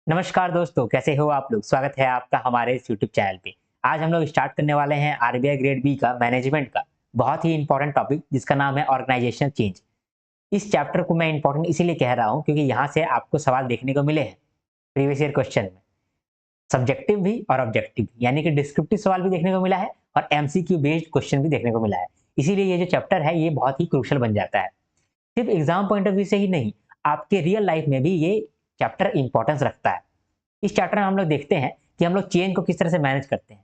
नमस्कार दोस्तों, कैसे हो आप लोग? स्वागत है आपका हमारे इस यूट्यूब चैनल पे। आज हम लोग स्टार्ट करने वाले हैं आरबीआई ग्रेड बी का मैनेजमेंट का बहुत ही इंपॉर्टेंट टॉपिक जिसका नाम है ऑर्गेनाइजेशनल चेंज। इस चैप्टर को मैं इंपॉर्टेंट इसीलिए कह रहा हूँ क्योंकि यहाँ से आपको सवाल देखने को मिले हैं प्रीवियस ईयर क्वेश्चन में, सब्जेक्टिव भी और ऑब्जेक्टिव भी, यानी कि डिस्क्रिप्टिव सवाल भी देखने को मिला है और एमसीक्यू बेस्ड क्वेश्चन भी देखने को मिला है। इसीलिए ये जो चैप्टर है ये बहुत ही क्रूशियल बन जाता है। सिर्फ एग्जाम पॉइंट ऑफ व्यू से ही नहीं, आपके रियल लाइफ में भी ये चैप्टर इंपॉर्टेंस रखता है। इस चैप्टर में हम लोग देखते हैं कि हम लोग चेंज को किस तरह से मैनेज करते हैं।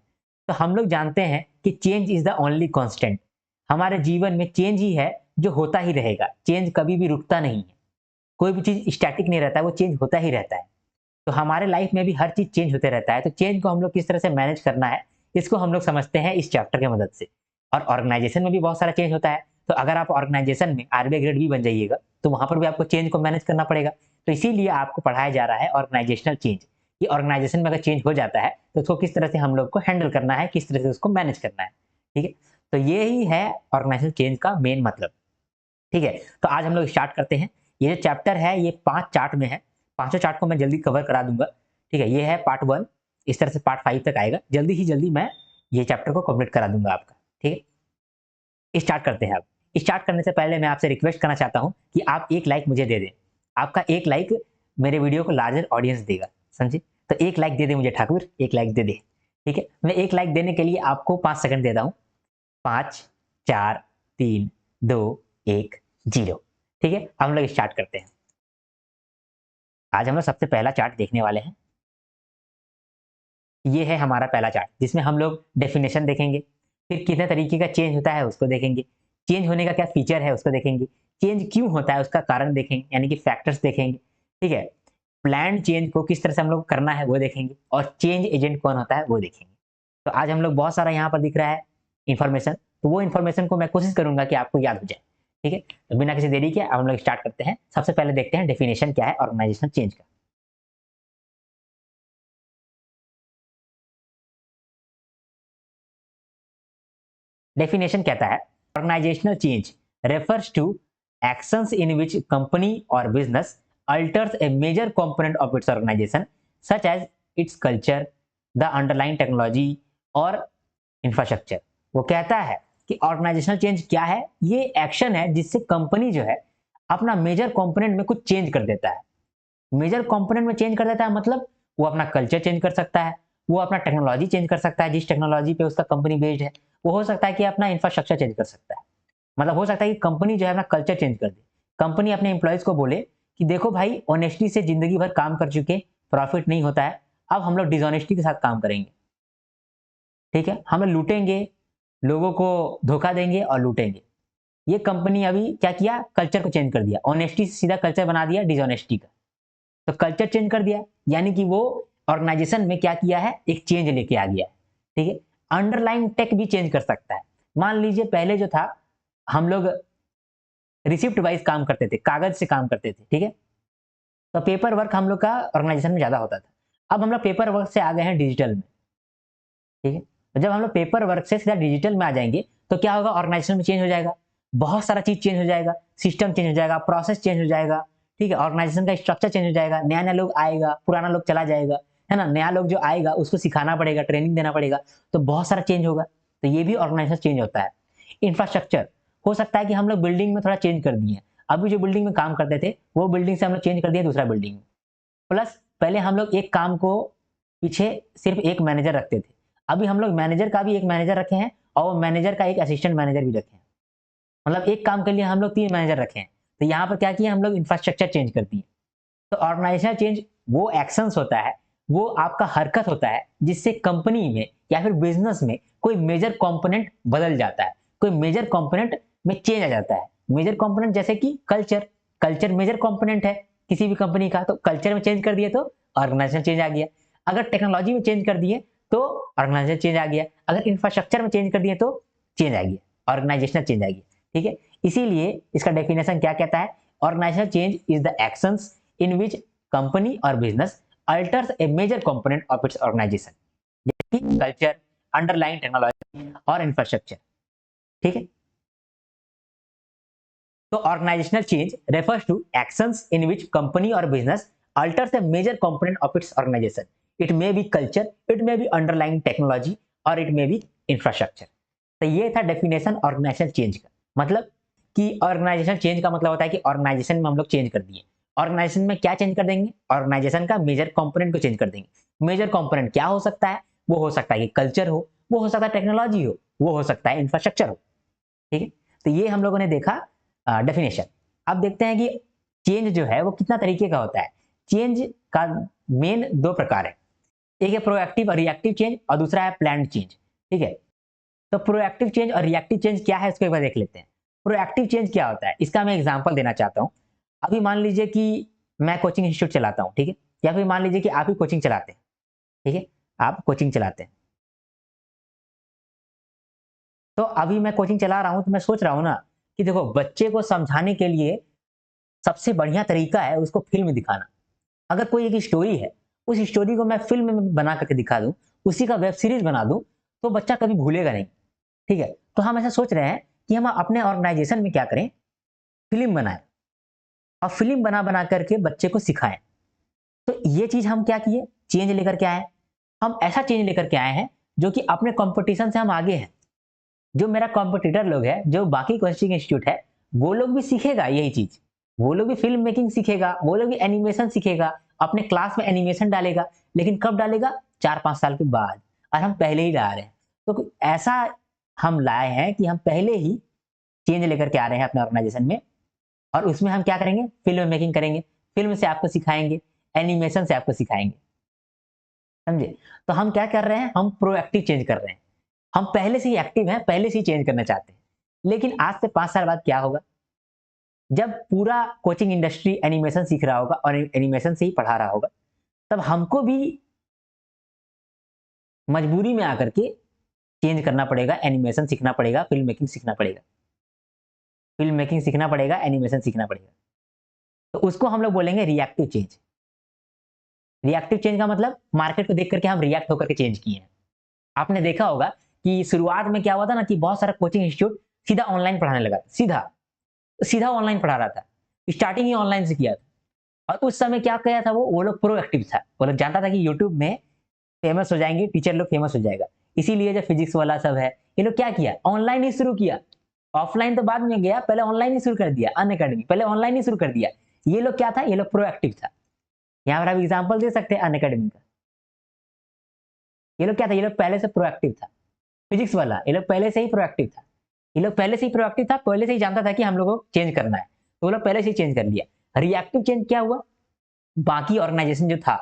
तो हम लोग जानते हैं कि change is the only constant. हमारे जीवन में चेंज ही है जो होता ही रहेगा। चेंज कभी भी रुकता नहीं है। कोई भी चीज स्टैटिक नहीं रहता है, वो चेंज होता ही रहता है। तो हमारे लाइफ में भी हर चीज चेंज होते रहता है। तो चेंज को हम लोग किस तरह से मैनेज करना है, इसको हम लोग समझते हैं इस चैप्टर की मदद से। और ऑर्गेनाइजेशन में भी बहुत सारा चेंज होता है। तो अगर आप ऑर्गेनाइजेशन में आरबीआई ग्रेड बी बन जाइएगा तो वहां पर भी आपको चेंज को मैनेज करना पड़ेगा। तो इसीलिए आपको पढ़ाया जा रहा है ऑर्गेनाइजेशनल चेंज। कि ऑर्गेनाइजेशन में अगर चेंज हो जाता है तो उसको किस तरह से हम लोग को हैंडल करना है, किस तरह से उसको मैनेज करना है। ठीक है, तो ये ही है ऑर्गेनाइजेशनल चेंज का मेन मतलब। ठीक है, तो आज हम लोग स्टार्ट करते हैं। ये जो चैप्टर है ये 5 चार्ट में है। पांचों चार्ट को मैं जल्दी कवर करा दूंगा। ठीक है, ये है पार्ट 1। इस तरह से पार्ट 5 तक आएगा। जल्दी ही जल्दी मैं ये चैप्टर को कंप्लीट करा दूंगा आपका। ठीक है, स्टार्ट करते हैं। अब स्टार्ट करने से पहले मैं आपसे रिक्वेस्ट करना चाहता हूं कि आप एक लाइक मुझे दे दें। आपका एक लाइक मेरे वीडियो को लार्जर ऑडियंस देगा, समझे? तो एक लाइक दे दे मुझे ठाकुर, एक लाइक दे दे। ठीक है, मैं एक लाइक देने के लिए आपको 5 सेकंड देता हूं। 5, 4, 3, 2, 1, 0। ठीक है, हम लोग स्टार्ट करते हैं। आज हम लोग सबसे पहला चार्ट देखने वाले हैं। ये है हमारा पहला चार्ट जिसमें हम लोग डेफिनेशन देखेंगे, फिर कितने तरीके का चेंज होता है उसको देखेंगे, चेंज होने का क्या फीचर है उसको देखेंगे, चेंज क्यों होता है उसका कारण देखेंगे यानी कि फैक्टर्स देखेंगे। ठीक है, प्लान चेंज को किस तरह से हम लोग करना है वो देखेंगे और चेंज एजेंट कौन होता है वो देखेंगे। तो आज हम लोग बहुत सारा यहाँ पर दिख रहा है इन्फॉर्मेशन, तो वो इन्फॉर्मेशन को मैं कोशिश करूंगा कि आपको याद हो जाए। ठीक है, तो बिना किसी देरी के अब हम लोग स्टार्ट करते हैं। सबसे पहले देखते हैं डेफिनेशन क्या है ऑर्गेनाइजेशनल चेंज का। डेफिनेशन कहता है organisational change refers to actions in which company or business alters a major component of its organization such as its culture, the underlying technology or infrastructure। वो कहता है कि ऑर्गेनाइजेशनल चेंज क्या है? ये एक्शन है जिससे कंपनी जो है अपना मेजर कंपोनेंट में कुछ चेंज कर देता है। मेजर कंपोनेंट में चेंज कर देता है मतलब वो अपना कल्चर चेंज कर सकता है, वो अपना टेक्नोलॉजी चेंज कर सकता है, जिस टेक्नोलॉजी पे उसका कंपनी बेस्ड है। वो हो सकता है कि अपना इंफ्रास्ट्रक्चर चेंज कर सकता है। मतलब हो सकता है कि कंपनी जो है अपना कल्चर चेंज कर दे। कंपनी अपने एम्प्लॉइज को बोले कि देखो भाई, ऑनेस्टी से जिंदगी भर काम कर चुके, प्रॉफिट नहीं होता है, अब हम लोग डिसऑनेस्टी के साथ काम करेंगे। ठीक है, हम लोग लूटेंगे, लोगों को धोखा देंगे और लूटेंगे। ये कंपनी अभी क्या किया, कल्चर को चेंज कर दिया, ऑनेस्टी से सीधा कल्चर बना दिया डिसऑनेस्टी का। तो कल्चर चेंज कर दिया यानी कि वो ऑर्गेनाइजेशन में क्या किया है, एक चेंज लेके आ गया है। ठीक है, अंडरलाइन टेक भी चेंज कर सकता है। मान लीजिए पहले जो था, हम लोग रिसिप्ट वाइज काम करते थे, कागज से काम करते थे। ठीक है, तो पेपर वर्क हम लोग का ऑर्गेनाइजेशन में ज्यादा होता था। अब हम लोग पेपर वर्क से आ गए हैं डिजिटल में। ठीक है, तो जब हम लोग पेपर वर्क से सीधा डिजिटल में आ जाएंगे तो क्या होगा, ऑर्गेनाइजेशन में चेंज हो जाएगा। बहुत सारा चीज चेंज हो जाएगा, सिस्टम चेंज हो जाएगा, प्रोसेस चेंज हो जाएगा। ठीक है, ऑर्गेनाइजेशन का स्ट्रक्चर चेंज हो जाएगा, नया नया लोग आएगा, पुराना लोग चला जाएगा, है ना। नया लोग जो आएगा उसको सिखाना पड़ेगा, ट्रेनिंग देना पड़ेगा, तो बहुत सारा चेंज होगा। तो ये भी ऑर्गेनाइजेशन चेंज होता है। इंफ्रास्ट्रक्चर हो सकता है कि हम लोग बिल्डिंग में थोड़ा चेंज कर दिए, अभी जो बिल्डिंग में काम करते थे वो बिल्डिंग से हम लोग चेंज कर दिए दूसरा बिल्डिंग में। प्लस पहले हम लोग एक काम को पीछे सिर्फ एक मैनेजर रखते थे, अभी हम लोग मैनेजर का भी एक मैनेजर रखे हैं और वो मैनेजर का एक असिस्टेंट मैनेजर भी रखे हैं। मतलब एक काम के लिए हम लोग 3 मैनेजर रखे हैं। तो यहाँ पर क्या किया, हम लोग इंफ्रास्ट्रक्चर चेंज कर दिए। तो ऑर्गेनाइजेशनल चेंज वो एक्शंस होता है, वो आपका हरकत होता है जिससे कंपनी में या फिर बिजनेस में कोई मेजर कंपोनेंट बदल जाता है, कोई मेजर कंपोनेंट में चेंज आ जाता है। मेजर कंपोनेंट जैसे कि कल्चर, कल्चर मेजर कंपोनेंट है किसी भी कंपनी का, तो कल्चर में चेंज कर दिए तो ऑर्गेनाइजेशन चेंज आ गया। अगर टेक्नोलॉजी में चेंज कर दिए तो ऑर्गेनाइजेशन चेंज आ गया, अगर इंफ्रास्ट्रक्चर में चेंज कर दिए तो चेंज आ गया, ऑर्गेनाइजेशनल चेंज आ गया। ठीक है, इसीलिए इसका डेफिनेशन क्या कहता है, organisational change is the actions in which company or business alters a major component of its organization, जैसे कि कल्चर, अंडरलाइन टेक्नोलॉजी और इंफ्रास्ट्रक्चर। ठीक है, तो organisational change refers to actions in which company or business alters a major component of its organization. It may be culture, it may be underlying technology, or it may be infrastructure. तो ये था definition organisation change का। मतलब कि organisation change का मतलब होता है कि ऑर्गेनाइजेशन में हम लोग चेंज कर दिए। ऑर्गेनाइजेशन में क्या चेंज कर देंगे? ऑर्गेनाइजेशन का मेजर कंपोनेंट को चेंज कर देंगे। मेजर कंपोनेंट क्या हो सकता है? वो हो सकता है कि कल्चर हो, वो हो सकता है टेक्नोलॉजी हो, वो हो सकता है इंफ्रास्ट्रक्चर हो। ठीक है, तो ये हम लोगों ने देखा डेफिनेशन। अब देखते हैं कि चेंज जो है वो कितना तरीके का होता है। चेंज का मेन दो प्रकार है, एक है प्रोएक्टिव और रिएक्टिव चेंज, और दूसरा है प्लान्ड चेंज। ठीक है, तो प्रोएक्टिव चेंज और रिएक्टिव चेंज क्या है इसको एक बार देख लेते हैं। प्रोएक्टिव चेंज क्या होता है, इसका मैं एग्जांपल देना चाहता हूं। अभी मान लीजिए कि मैं कोचिंग इंस्टीट्यूट चलाता हूं, ठीक है, या फिर मान लीजिए कि आप ही कोचिंग चलाते हैं। ठीक है, आप कोचिंग चलाते हैं, तो अभी मैं कोचिंग चला रहा हूं, तो मैं सोच रहा हूं ना कि देखो, बच्चे को समझाने के लिए सबसे बढ़िया तरीका है उसको फिल्म दिखाना। अगर कोई एक स्टोरी है, उस स्टोरी को मैं फिल्म में बना करके दिखा दूं, उसी का वेब सीरीज बना दूं, तो बच्चा कभी भूलेगा नहीं। ठीक है, तो हम ऐसा सोच रहे हैं कि हम अपने ऑर्गेनाइजेशन में क्या करें, फिल्म बनाएं, और फिल्म बना बना करके बच्चे को सिखाएं। तो ये चीज हम क्या किए, चेंज लेकर के आए। हम ऐसा चेंज लेकर के आए हैं जो कि अपने कंपटीशन से हम आगे हैं। जो मेरा कॉम्पिटिटर लोग है, जो बाकी कोचिंग इंस्टीट्यूट है, वो लोग भी सीखेगा यही चीज। वो लोग भी फिल्म मेकिंग सीखेगा, वो लोग भी एनिमेशन सीखेगा, अपने क्लास में एनिमेशन डालेगा। लेकिन कब डालेगा? 4-5 साल के बाद। और हम पहले ही ला रहे हैं। तो ऐसा हम लाए हैं कि हम पहले ही चेंज लेकर के आ रहे हैं अपने ऑर्गेनाइजेशन में। और उसमें हम क्या करेंगे, फिल्म मेकिंग करेंगे, फिल्म से आपको सिखाएंगे, एनिमेशन से आपको सिखाएंगे। समझे? तो हम क्या कर रहे हैं, हम प्रोएक्टिव चेंज कर रहे हैं। हम पहले से ही एक्टिव हैं, पहले से ही चेंज करना चाहते हैं। लेकिन आज से 5 साल बाद क्या होगा, जब पूरा कोचिंग इंडस्ट्री एनिमेशन सीख रहा होगा और एनिमेशन से ही पढ़ा रहा होगा, तब हमको भी मजबूरी में आकर के चेंज करना पड़ेगा, एनिमेशन सीखना पड़ेगा, फिल्म मेकिंग सीखना पड़ेगा। फिल्म मेकिंग सीखना पड़ेगा, एनिमेशन सीखना पड़ेगा। तो उसको हम लोग बोलेंगे रिएक्टिव चेंज। रिएक्टिव चेंज का मतलब मार्केट को देख करके हम रिएक्ट होकर के चेंज किए हैं। आपने देखा होगा कि शुरुआत में क्या हुआ था ना, कि बहुत सारा कोचिंग इंस्टीट्यूट सीधा ऑनलाइन पढ़ाने लगा, सीधा सीधा ऑनलाइन पढ़ा रहा था। स्टार्टिंग ही ऑनलाइन से किया था। और उस समय क्या किया था, वो लोग प्रोएक्टिव था। वो लोग जानता था कि यूट्यूब में फेमस हो जाएंगे, टीचर लोग फेमस हो जाएगा। इसीलिए जो फिजिक्स वाला सब है, ये लोग क्या किया, ऑनलाइन ही शुरू किया। ऑफलाइन तो बाद में गया, पहले ऑनलाइन ही शुरू कर दिया। अनअकैडमी पहले ऑनलाइन ही शुरू कर दिया। ये लोग क्या था, ये लोग प्रोएक्टिव था। यहाँ पर आप एग्जाम्पल दे सकते हैं अनअकैडमी का। ये लोग क्या था, ये लोग पहले से प्रोएक्टिव था। फिजिक्स वाला, ये लोग पहले से ही प्रोएक्टिव था। ये लोग पहले से ही प्रोएक्टिव था, पहले से ही जानता था कि हम लोगों को चेंज करना है, तो वो लोग पहले से ही चेंज कर लिया। रिएक्टिव चेंज क्या हुआ, बाकी ऑर्गेनाइजेशन जो था,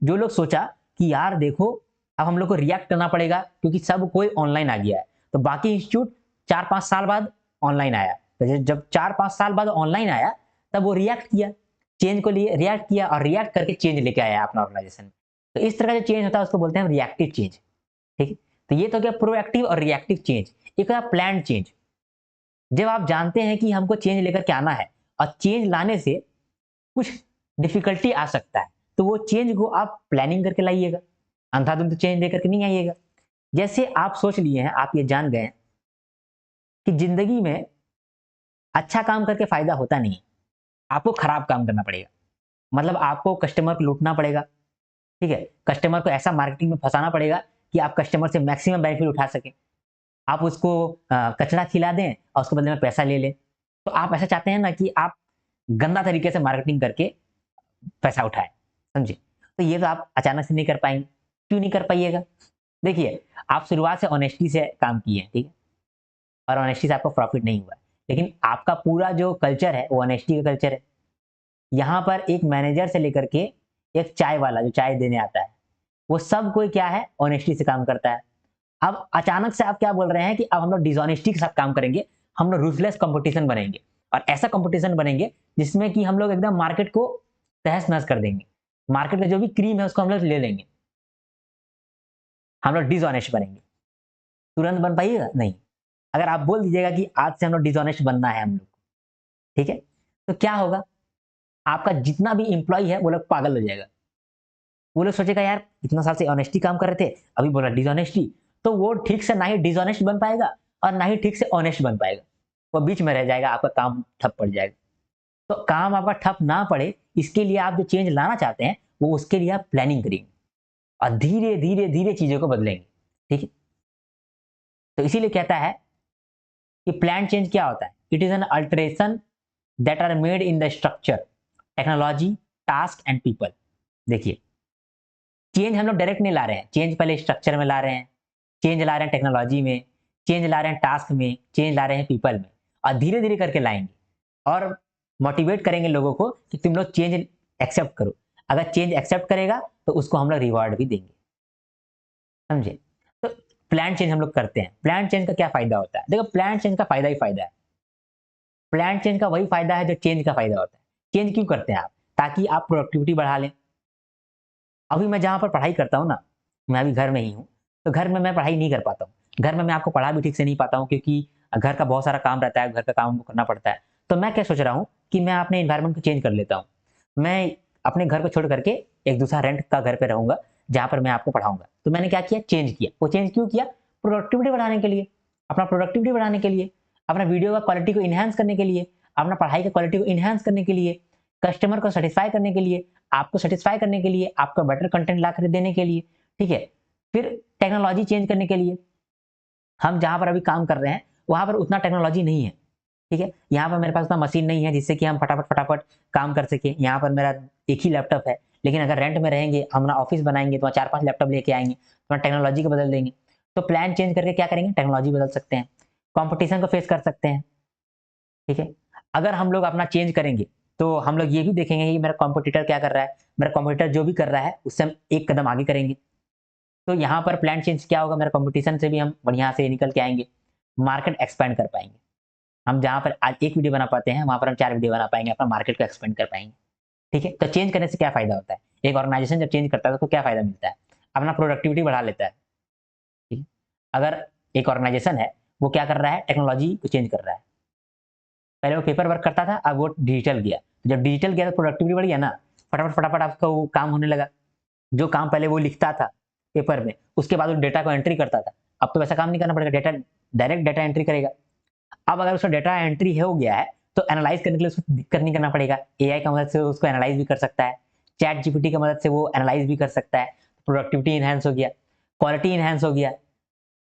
जो लोग सोचा कि यार देखो, अब हम लोग को रिएक्ट करना पड़ेगा क्योंकि सब कोई ऑनलाइन आ गया है। तो बाकी इंस्टीट्यूट 4-5 साल बाद ऑनलाइन आया। तो जब 4-5 साल बाद ऑनलाइन आया, तब वो रिएक्ट किया, चेंज को लिए रिएक्ट किया, और रिएक्ट करके चेंज लेके आया अपना ऑर्गेनाइजेशन में। तो इस तरह का जो चेंज होता है उसको बोलते हैं रिएक्टिव चेंज। ठीक है, तो ये तो क्या प्रोएक्टिव और रिएक्टिव चेंज। एक है प्लान्ड चेंज। जब आप जानते हैं कि हमको चेंज लेकर के आना है, और चेंज लाने से कुछ डिफिकल्टी आ सकता है, तो वो चेंज को आप प्लानिंग करके लाइएगा, अंधाधुंध तो चेंज लेकर के नहीं आइएगा। जैसे आप सोच लिए हैं, आप ये जान गए कि जिंदगी में अच्छा काम करके फायदा होता नहीं, आपको खराब काम करना पड़ेगा। मतलब आपको कस्टमर को लूटना पड़ेगा। ठीक है, कस्टमर को ऐसा मार्केटिंग में फंसाना पड़ेगा कि आप कस्टमर से मैक्सिमम बेनिफिट उठा सकें। आप उसको कचरा खिला दें और उसके बदले में पैसा ले लें। तो आप ऐसा चाहते हैं ना कि आप गंदा तरीके से मार्केटिंग करके पैसा उठाएं। समझे? तो ये तो आप अचानक से नहीं कर पाएंगे। क्यों नहीं कर पाइएगा? देखिए, आप शुरुआत से ऑनेस्टी से काम किए हैं, ठीक है, और ऑनेस्टी से आपको प्रॉफिट नहीं हुआ। लेकिन आपका पूरा जो कल्चर है वो ऑनेस्टी का कल्चर है। यहाँ पर एक मैनेजर से लेकर के एक चाय वाला जो चाय देने आता है, वो सब कोई क्या है, ऑनेस्टी से काम करता है। अब अचानक से आप क्या बोल रहे हैं कि अब हम लोग डिसऑनेस्टी के साथ काम करेंगे, हम लोग रूथलेस कंपटीशन बनेंगे, और ऐसा कंपटीशन बनेंगे जिसमें कि हम लोग एकदम मार्केट को तहस नहस कर देंगे। मार्केट का जो भी क्रीम है उसको हम लोग ले लेंगे, हम लोग डिसऑनेस्ट बनेंगे। तुरंत बन पाइएगा? नहीं। अगर आप बोल दीजिएगा कि आज से हम लोग डिसऑनेस्ट बनना है हम लोग, ठीक है, तो क्या होगा, आपका जितना भी इंप्लॉय है वो लोग पागल हो जाएगा। वो लोग सोचेगा यार इतना साल से ऑनेस्टी काम कर रहे थे, अभी बोला डिसऑनेस्टी। तो वो ठीक से ना ही डिसऑनेस्ट बन पाएगा और ना ही ठीक से ऑनेस्ट बन पाएगा। वो बीच में रह जाएगा, आपका काम ठप पड़ जाएगा। तो काम आपका ठप ना पड़े, इसके लिए आप जो चेंज लाना चाहते हैं, वो उसके लिए आप प्लानिंग करेंगे और धीरे, धीरे, धीरे चीज़ों को बदलेंगे, ठीक है? तो इसीलिए कहता है कि प्लान चेंज क्या होता है? It is an alteration that are made in the structure, technology, task and people. देखिए, चेंज हम लोग डायरेक्ट नहीं ला रहे हैं, चेंज पहले स्ट्रक्चर में ला रहे हैं, चेंज ला रहे हैं टेक्नोलॉजी में, चेंज ला रहे हैं टास्क में, चेंज ला रहे हैं पीपल में और धीरे-धीरे करके लाएँगे और मोटिवेट करेंगे लोगों को कि तुम लोग चेंज एक्सेप्ट करो। अगर चेंज एक्सेप्ट करेगा, तो उसको हम लोग रिवार्ड भी देंगे, समझे? तो प्लान चेंज हम लोग करते हैं। प्लान चेंज का क्या फ़ायदा होता है? देखो, प्लान चेंज का फ़ायदा ही फ़ायदा है। प्लान चेंज का वही फ़ायदा है जो चेंज का फ़ायदा होता है। चेंज क्यों करते हैं आप? ताकि आप प्रोडक्टिविटी बढ़ा लें। अभी मैं जहाँ पर पढ़ाई करता हूँ ना, मैं अभी घर में ही हूँ, तो घर में मैं पढ़ाई नहीं कर पाता हूँ। घर में मैं आपको पढ़ा भी ठीक से नहीं पाता हूँ क्योंकि घर का बहुत सारा काम रहता है, घर का काम हमको करना पड़ता है। तो मैं क्या सोच रहा हूँ कि मैं अपने एनवायरनमेंट को चेंज कर लेता हूँ। मैं अपने घर को छोड़ करके एक दूसरा रेंट का घर पे रहूँगा, जहाँ पर मैं आपको पढ़ाऊँगा। तो मैंने क्या किया? चेंज किया। वो चेंज क्यों किया? प्रोडक्टिविटी बढ़ाने के लिए, अपना प्रोडक्टिविटी बढ़ाने के लिए, अपना वीडियो का क्वालिटी को एनहांस करने के लिए, अपना पढ़ाई की क्वालिटी को एनहांस करने के लिए, कस्टमर को सैटिस्फाई करने के लिए, आपको सैटिस्फाई करने के लिए, आपको बेटर कंटेंट ला कर देने के लिए, ठीक है? फिर टेक्नोलॉजी चेंज करने के लिए। हम जहाँ पर अभी काम कर रहे हैं, वहाँ पर उतना टेक्नोलॉजी नहीं है, ठीक है? यहाँ पर मेरे पास उतना मशीन नहीं है जिससे कि हम फटाफट-फटाफट काम कर सकें। यहाँ पर मेरा एक ही लैपटॉप है, लेकिन अगर रेंट में रहेंगे, हम ना ऑफ़िस बनाएँगे तो 4-5 लैपटॉप लेके आएँगे, थोड़ा टेक्नोलॉजी को बदल देंगे। तो प्लान चेंज करके क्या करेंगे? टेक्नोलॉजी बदल सकते हैं, कॉम्पिटिशन को फेस कर सकते हैं, ठीक है? अगर हम लोग अपना चेंज करेंगे, तो हम लोग ये भी देखेंगे कि मेरा कॉम्पिटिटर क्या कर रहा है, मेरा कॉम्पिटिटर जो भी कर रहा है, उससे हम एक कदम आगे करेंगे। तो यहाँ पर प्लान चेंज क्या होगा? मेरा कॉम्पिटिशन से भी हम बढ़िया से निकल के आएँगे, मार्केट एक्सपैंड कर पाएँगे। हम जहाँ पर आज 1 वीडियो बना पाते हैं, वहाँ पर हम 4 वीडियो बना पाएँगे, अपना मार्केट को एक्सपेंड कर पाएँगे, ठीक है? तो चेंज करने से क्या फ़ायदा होता है? एक ऑर्गनाइज़ेशन जब चेंज करता है, तो उसको क्या फ़ायदा मिलता है? अपना प्रोडक्टिविटी बढ़ा लेता है, ठीक है? अगर एक ऑर्गनाइज़ेशन है, वो क्या कर रहा है? टेक्नोलॉजी को चेंज कर रहा है। पहले वो पेपर वर्क करता था, अब वो डिजिटल गया। जब डिजिटल गया तो प्रोडक्टिविटी बढ़ गया ना, फटाफट-फटाफट आपका वो काम होने लगा। जो काम पहले वो लिखता था पेपर में, उसके बाद वो डेटा को एंट्री करता था। अब तो वैसा काम नहीं करना पड़ेगा, डायरेक्ट डेटा एंट्री करेगा। अब अगर उसका डेटा एंट्री हो गया है, तो एनालाइज़ करने के लिए उसको दिक्कत नहीं करना पड़ेगा। एआई की मदद से उसको एनालाइज़ भी कर सकता है। चैट जीपीटी की मदद से वो एनालाइज़ भी कर सकता है। प्रोडक्टिविटी एनहांस हो गया, क्वालिटी एनहांस हो गया।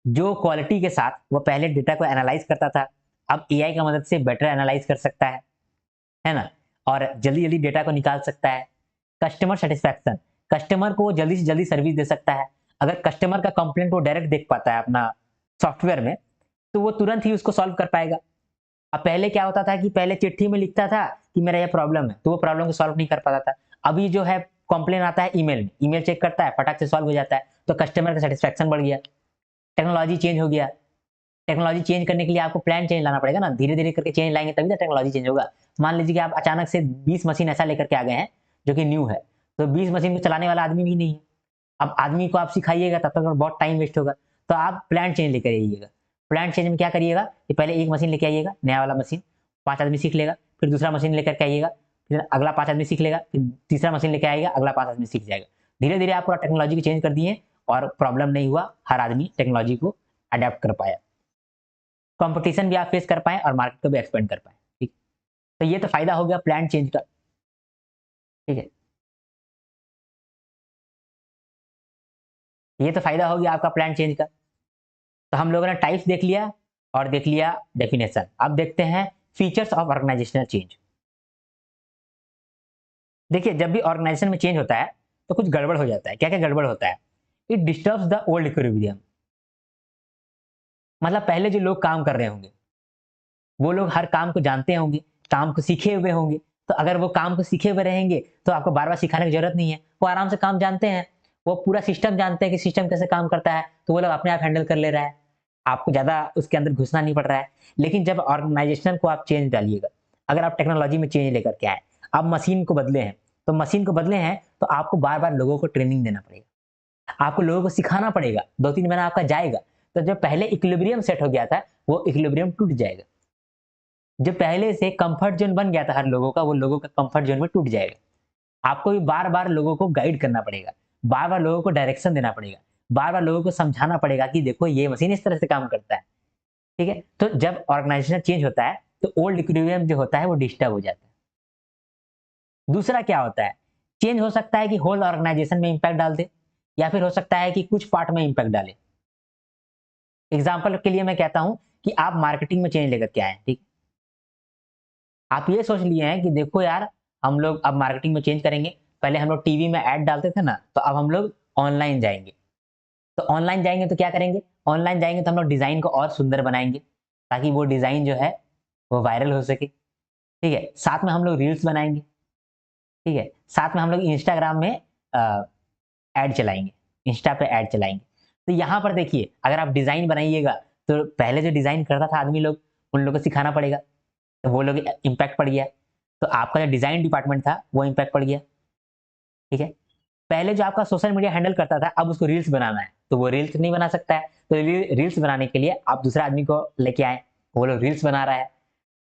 जो क्वालिटी के साथ वो पहले डेटा को एनालाइज़ करता था, अब एआई की मदद से बेटर एनालाइज़ कर सकता है ना? और जल्दी-जल्दी डेटा को निकाल सकता है। कस्टमर सैटिस्फैक्शन, कस्टमर को जल्दी से जल्दी सर्विस दे सकता है। अगर कस्टमर का कंप्लेंट वो डायरेक्ट देख पाता है अपना सॉफ्टवेयर में, तो वो तुरंत ही उसको सॉल्व कर पाएगा। अब पहले क्या होता था कि पहले चिट्ठी में लिखता था कि मेरा ये प्रॉब्लम है, तो वो प्रॉब्लम को सॉल्व नहीं कर पाता था। अभी जो है कंप्लेन आता है ईमेल में, ईमेल चेक करता है, फटाक से सॉल्व हो जाता है, तो कस्टमर का सैटिस्फैक्शन बढ़ गया। टेक्नोलॉजी चेंज हो गया। टेक्नोलॉजी चेंज करने के लिए आपको प्लान चेंज लाना पड़ेगा ना, धीरे-धीरे करके चेंज लाएँगे तभी तो टेक्नोलॉजी चेंज होगा। मान लीजिए कि आप अचानक से 20 मशीन ऐसा लेकर के आ गए हैं, जो कि न्यू है, तो 20 मशीन को चलाने वाला आदमी भी नहीं है। अब आदमी को आप सिखाइएगा तब तक बहुत टाइम वेस्ट होगा, तो आप प्लान चेंज लेकर आइएगा। प्लान चेंज में क्या करिएगा कि पहले एक मशीन लेके आइएगा, नया वाला मशीन, 5 आदमी सीख लेगा, फिर दूसरा मशीन लेकर के आइएगा, फिर अगला 5 आदमी सीख लेगा, फिर तीसरा मशीन लेके आएगा, अगला 5 आदमी सीख जाएगा। धीरे-धीरे आप पूरा टेक्नोलॉजी को चेंज कर दिए और प्रॉब्लम नहीं हुआ, हर आदमी टेक्नोलॉजी को अडॉप्ट कर पाया। कॉम्पिटिशन भी आप फेस कर पाएँ और मार्केट को भी एक्सपेंड कर पाएँ, ठीक। तो ये तो फ़ायदा हो गया प्लान चेंज का, ठीक है। ये तो फ़ायदा हो गया आपका प्लान चेंज का। तो हम लोगों ने टाइप्स देख लिया और देख लिया डेफिनेशन। अब देखते हैं फीचर्स ऑफ ऑर्गेनाइजेशनल चेंज। देखिए, जब भी ऑर्गेनाइजेशन में चेंज होता है, तो कुछ गड़बड़ हो जाता है। क्या-क्या गड़बड़ होता है? It disturbs the old equilibrium. मतलब पहले जो लोग काम कर रहे होंगे, वो लोग हर काम को जानते होंगे, काम को सीखे हुए होंगे। तो अगर वो काम को सीखे हुए रहेंगे, तो आपको बार-बार सिखाने की ज़रूरत नहीं है। वो आराम से काम जानते हैं। वो पूरा सिस्टम जानते हैं कि सिस्टम कैसे काम करता है, तो वो लोग अपने आप हैंडल कर ले रहा है। आपको ज़्यादा उसके अंदर घुसना नहीं पड़ रहा है। लेकिन जब ऑर्गेनाइजेशन को आप चेंज डालिएगा, अगर आप टेक्नोलॉजी में चेंज लेकर के आए, आप मशीन को बदले हैं, तो मशीन को बदले हैं, तो आपको बार-बार लोगों को ट्रेनिंग देना पड़ेगा। आपको लोगों को सिखाना पड़ेगा, 2-3 महीना आपका जाएगा। तो जो पहले इक्विलिब्रियम सेट हो गया था, वो इक्विलिब्रियम टूट जाएगा। जो पहले से कंफर्ट ज़ोन बन गया था हर लोगों का, वो लोगों का कंफर्ट ज़ोन में टूट जाएगा। आपको भी बार-बार लोगों को गाइड करना पड़ेगा, बार-बार लोगों को डायरेक्शन देना पड़ेगा, बार-बार लोगों को समझाना पड़ेगा कि देखो ये मशीन इस तरह से काम करता है, ठीक है? तो जब ऑर्गेनाइजेशन चेंज होता है, तो ओल्ड इक्विलिब्रियम जो होता है वो डिस्टर्ब हो जाता है। दूसरा क्या होता है, चेंज हो सकता है कि होल ऑर्गेनाइजेशन में इम्पैक्ट डाल दे, या फिर हो सकता है कि कुछ पार्ट में इम्पैक्ट डाले। एग्जाम्पल के लिए मैं कहता हूं कि आप मार्केटिंग में चेंज लेकर के आए, ठीक। आप ये सोच लिए हैं कि देखो यार, हम लोग अब मार्केटिंग में चेंज करेंगे। पहले हम लोग टीवी में ऐड डालते थे ना, तो अब हम लोग ऑनलाइन जाएंगे। तो ऑनलाइन जाएंगे तो क्या करेंगे, ऑनलाइन जाएंगे तो हम लोग डिजाइन को और सुंदर बनाएंगे, ताकि वो डिजाइन जो है वो वायरल हो सके, ठीक है। साथ में हम लोग रील्स बनाएंगे, ठीक है। साथ में हम लोग इंस्टाग्राम में ऐड चलाएंगे, इंस्टा पे ऐड चलाएंगे। तो यहाँ पर देखिए, अगर आप डिजाइन बनाइएगा तो पहले जो डिजाइन करता था आदमी लोग, उन लोगों को सिखाना पड़ेगा, तो वो लोग इम्पैक्ट पड़ गया। तो आपका जो डिजाइन डिपार्टमेंट था वो इम्पैक्ट पड़ गया, ठीक है। पहले जो आपका सोशल मीडिया हैंडल करता था, अब उसको रील्स बनाना है, तो वो रील्स नहीं बना सकता है। तो रील्स बनाने के लिए आप दूसरा आदमी को लेके आए, वो लोग रील्स बना रहा है,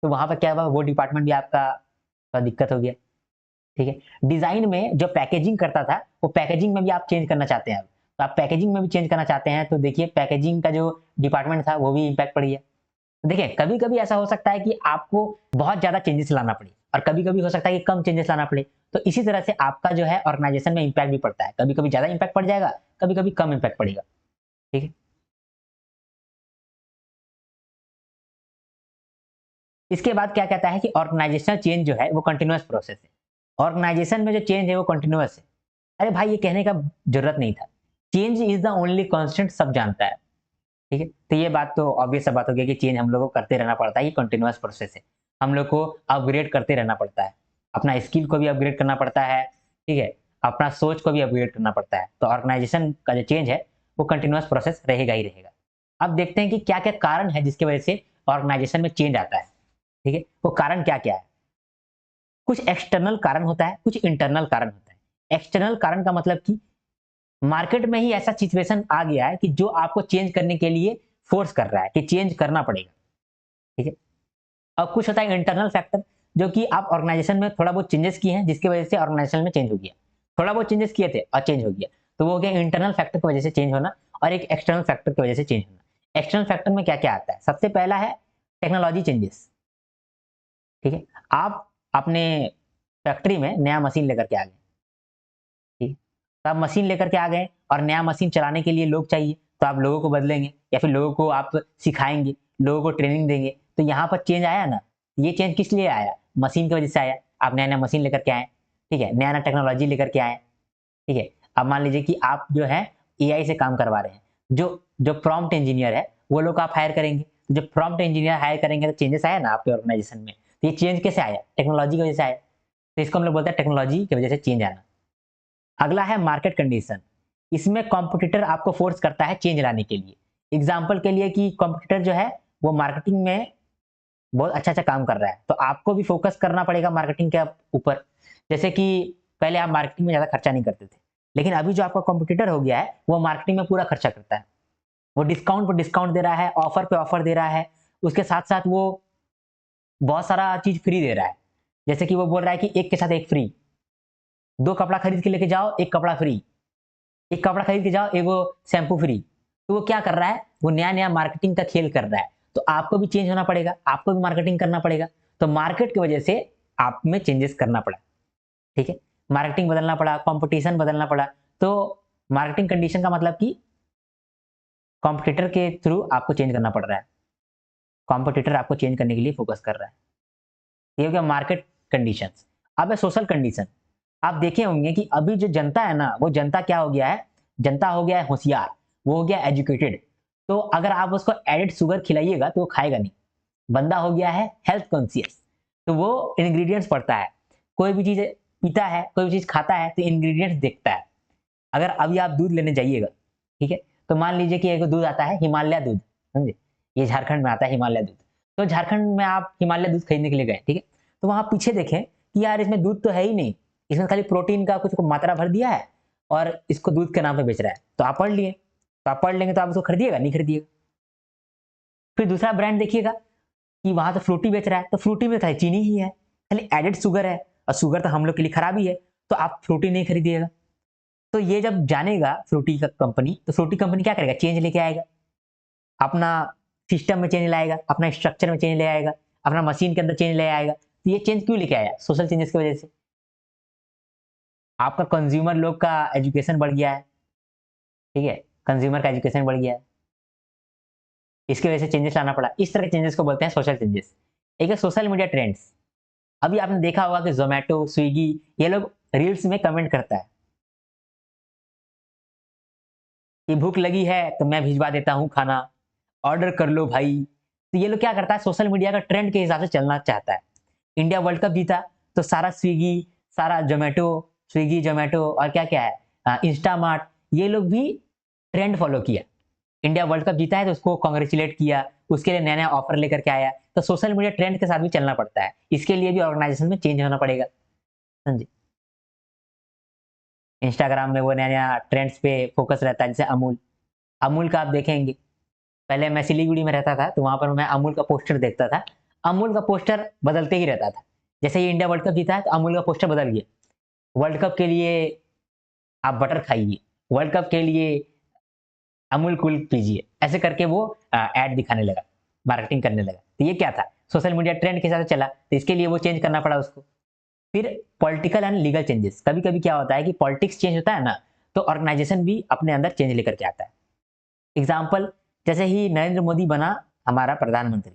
तो वहां पर क्या हुआ, वो डिपार्टमेंट भी आपका थोड़ा दिक्कत हो गया, ठीक है। डिजाइन में जो पैकेजिंग करता था, वो पैकेजिंग में भी आप चेंज करना चाहते हैं। तो आप पैकेजिंग में भी चेंज करना चाहते हैं, तो देखिए पैकेजिंग का जो डिपार्टमेंट था वो भी इम्पैक्ट पड़ गया। तो देखिए, कभी कभी ऐसा हो सकता है कि आपको बहुत ज्यादा चेंजेस लाना पड़े, और कभी कभी हो सकता है कि कम चेंजेस लाना पड़े। तो इसी तरह से आपका जो है ऑर्गेनाइजेशन में इम्पैक्ट भी पड़ता है, कभी कभी ज्यादा इम्पैक्ट पड़ जाएगा, कभी कभी कम इम्पैक्ट पड़ेगा, ठीक है। इसके बाद क्या कहता है कि ऑर्गेनाइजेशनल चेंज जो है वो कंटिन्यूअस प्रोसेस है। ऑर्गेनाइजेशन में जो चेंज है वो कंटिन्यूअस है। अरे भाई, ये कहने का जरूरत नहीं था। Change is the only constant, सब जानता है, ठीक है। तो ये बात तो ऑब्वियस सा बात हो गई कि चेंज हम लोग को करते रहना पड़ता है, ये कंटिन्यूअस प्रोसेस है। हम लोग को अपग्रेड करते रहना पड़ता है, अपना स्किल को भी अपग्रेड करना पड़ता है, ठीक है। अपना सोच को भी अपग्रेड करना पड़ता है। तो ऑर्गेनाइजेशन का जो चेंज है वो कंटिन्यूअस प्रोसेस रहेगा ही रहेगा। अब देखते हैं कि क्या क्या कारण है जिसकी वजह से ऑर्गेनाइजेशन में चेंज आता है, ठीक है। वो कारण क्या क्या है। कुछ एक्सटर्नल कारण होता है, कुछ इंटरनल कारण होता है। एक्सटर्नल कारण का मतलब कि मार्केट में ही ऐसा सिचुएशन आ गया है कि जो आपको चेंज करने के लिए फोर्स कर रहा है कि चेंज करना पड़ेगा, ठीक है। और कुछ होता है इंटरनल फैक्टर, जो कि आप ऑर्गेनाइजेशन में थोड़ा बहुत चेंजेस किए हैं, जिसकी वजह से ऑर्गेनाइजेशन में चेंज हो गया। थोड़ा बहुत चेंजेस किए थे और चेंज हो गया, तो वो हो गया इंटरनल फैक्टर की वजह से चेंज होना, और एक एक्सटर्नल फैक्टर की वजह से चेंज होना। एक्सटर्नल फैक्टर में क्या क्या आता है, सबसे पहला है टेक्नोलॉजी चेंजेस, ठीक है। आप अपने फैक्ट्री में नया मशीन लेकर के आ गए, ठीक है। तो आप मशीन लेकर के आ गए और नया मशीन चलाने के लिए लोग चाहिए, तो आप लोगों को बदलेंगे या फिर लोगों को आप सिखाएंगे, लोगों को ट्रेनिंग देंगे। तो यहाँ पर चेंज आया ना। ये चेंज किस लिए आया, मशीन की वजह से आया। आप नया नया मशीन लेकर के आए, ठीक है, नया नया टेक्नोलॉजी लेकर के आए, ठीक है। अब मान लीजिए कि आप जो है एआई से काम करवा रहे हैं, जो जो प्रॉम्प्ट इंजीनियर है वो लोग आप हायर करेंगे। तो जब प्रॉम्प्ट इंजीनियर हायर करेंगे तो चेंजेस आया ना आपके ऑर्गेनाइजेशन में। तो ये चेंज कैसे आया, टेक्नोलॉजी की वजह से आया। तो इसको हम लोग बोलते हैं टेक्नोलॉजी की वजह से चेंज आना। अगला है मार्केट कंडीशन। इसमें कॉम्पिटिटर आपको फोर्स करता है चेंज लाने के लिए। एग्जाम्पल के लिए कि कॉम्पिटिटर जो है वो मार्केटिंग में बहुत अच्छा अच्छा काम कर रहा है, तो आपको भी फोकस करना पड़ेगा मार्केटिंग के ऊपर। जैसे कि पहले आप मार्केटिंग में ज्यादा खर्चा नहीं करते थे, लेकिन अभी जो आपका कॉम्पिटिटर हो गया है वो मार्केटिंग में पूरा खर्चा करता है। वो डिस्काउंट पर डिस्काउंट दे रहा है, ऑफर पे ऑफर दे रहा है, उसके साथ साथ वो बहुत सारा चीज फ्री दे रहा है। जैसे कि वो बोल रहा है कि एक के साथ एक फ्री, दो कपड़ा खरीद के लेके जाओ एक कपड़ा फ्री, एक कपड़ा खरीद के जाओ एक वो शैम्पू फ्री। तो वो क्या कर रहा है, वो नया नया मार्केटिंग का खेल कर रहा है। तो आपको भी चेंज होना पड़ेगा, आपको भी मार्केटिंग करना पड़ेगा। तो मार्केट की वजह से आप में चेंजेस करना पड़ा, ठीक है। मार्केटिंग बदलना पड़ा, कंपटीशन बदलना पड़ा। तो मार्केटिंग कंडीशन का मतलब कि कॉम्पिटिटर के थ्रू आपको चेंज करना पड़ रहा है, कॉम्पिटिटर आपको चेंज करने के लिए फोकस कर रहा है। ये हो गया मार्केट कंडीशन। अब है सोशल कंडीशन। आप देखे होंगे कि अभी जो जनता है ना, वो जनता क्या हो गया है, जनता हो गया है होशियार, वो हो गया एजुकेटेड। तो अगर आप उसको एडेड शुगर खिलाइएगा तो वो खाएगा नहीं। बंदा हो गया है हेल्थ कॉन्शियस, तो वो इंग्रेडिएंट्स पढ़ता है। कोई भी चीज पीता है, कोई भी चीज खाता है तो इंग्रेडिएंट्स देखता है। अगर अभी आप दूध लेने जाइएगा, ठीक है, तो मान लीजिए कि एक दूध आता है हिमालय दूध, समझे, ये झारखंड में आता है हिमालय दूध। तो झारखंड में आप हिमालय दूध खरीदने के लिए गए, ठीक है। तो वहां पीछे देखें कि यार इसमें दूध तो है ही नहीं, इसमें खाली प्रोटीन का कुछ मात्रा भर दिया है और इसको दूध के नाम पे बेच रहा है। तो आप पढ़ लिए, तो आप पढ़ लेंगे तो आप उसको खरीदिएगा नहीं खरीदिएगा। फिर दूसरा ब्रांड देखिएगा कि वहां तो फ्रूटी बेच रहा है, तो फ्रूटी में तो चीनी ही है, खाली एडेड शुगर है, और शुगर तो हम लोग के लिए खराब ही है, तो आप फ्रूटी नहीं खरीदिएगा। तो ये जब जानेगा फ्रूटी का कंपनी, तो फ्रूटी कंपनी क्या करेगा, चेंज लेके आएगा, अपना सिस्टम में चेंज लाएगा, अपना स्ट्रक्चर में चेंज ले आएगा, अपना मशीन के अंदर चेंज ले आएगा। तो ये चेंज क्यों लेके आया, सोशल चेंजेस की वजह से। आपका कंज्यूमर लोग का एजुकेशन बढ़ गया है, ठीक है, कंज्यूमर का एजुकेशन बढ़ गया है, इसकी वजह से चेंजेस लाना पड़ा। इस तरह के चेंजेस को बोलते हैं सोशल चेंजेस। एक है सोशल मीडिया ट्रेंड्स। अभी आपने देखा होगा कि ज़ोमैटो, स्विगी ये लोग रील्स में कमेंट करता है कि भूख लगी है तो मैं भिजवा देता हूँ खाना, ऑर्डर कर लो भाई। तो ये लोग क्या करता है, सोशल मीडिया का ट्रेंड के हिसाब से चलना चाहता है। इंडिया वर्ल्ड कप जीता तो सारा स्विगी, सारा ज़ोमैटो, स्विगी, ज़ोमैटो और क्या-क्या है इंस्टामार्ट, ये लोग भी ट्रेंड फॉलो किया। इंडिया वर्ल्ड कप जीता है तो उसको कांग्रेचुलेट किया, उसके लिए नया-नया ऑफर लेकर के आया। तो सोशल मीडिया ट्रेंड के साथ भी चलना पड़ता है। इसके लिए भी ऑर्गेनाइजेशन में चेंज होना पड़ेगा। हाँ जी। इंस्टाग्राम में वो नया-नया ट्रेंड्स पे फ़ोकस रहता है, जैसे अमूल। अमूल का आप देखेंगे, पहले मैं सिलीगुड़ी में रहता था, तो वहाँ पर मैं अमूल का पोस्टर देखता था। अमूल का पोस्टर बदलते ही रहता था। जैसे ही इंडिया वर्ल्ड कप जीता है, तो अमूल का पोस्टर बदल गया। वर्ल्ड कप के लिए आप बटर खाइए, वर्ल्ड कप के लिए अमूल कूल पीजिए, ऐसे करके वो ऐड दिखाने लगा, मार्केटिंग करने लगा। तो ये क्या था? सोशल मीडिया ट्रेंड के हिसाब से चला, तो इसके लिए वो चेंज करना पड़ा उसको। फिर पॉलिटिकल एंड लीगल चेंजेस। कभी-कभी क्या होता है कि पॉलिटिक्स चेंज होता है ना, तो ऑर्गेनाइजेशन भी अपने अंदर चेंज लेकर के आता है। एग्जाम्पल, जैसे ही नरेंद्र मोदी बना हमारा प्रधानमंत्री,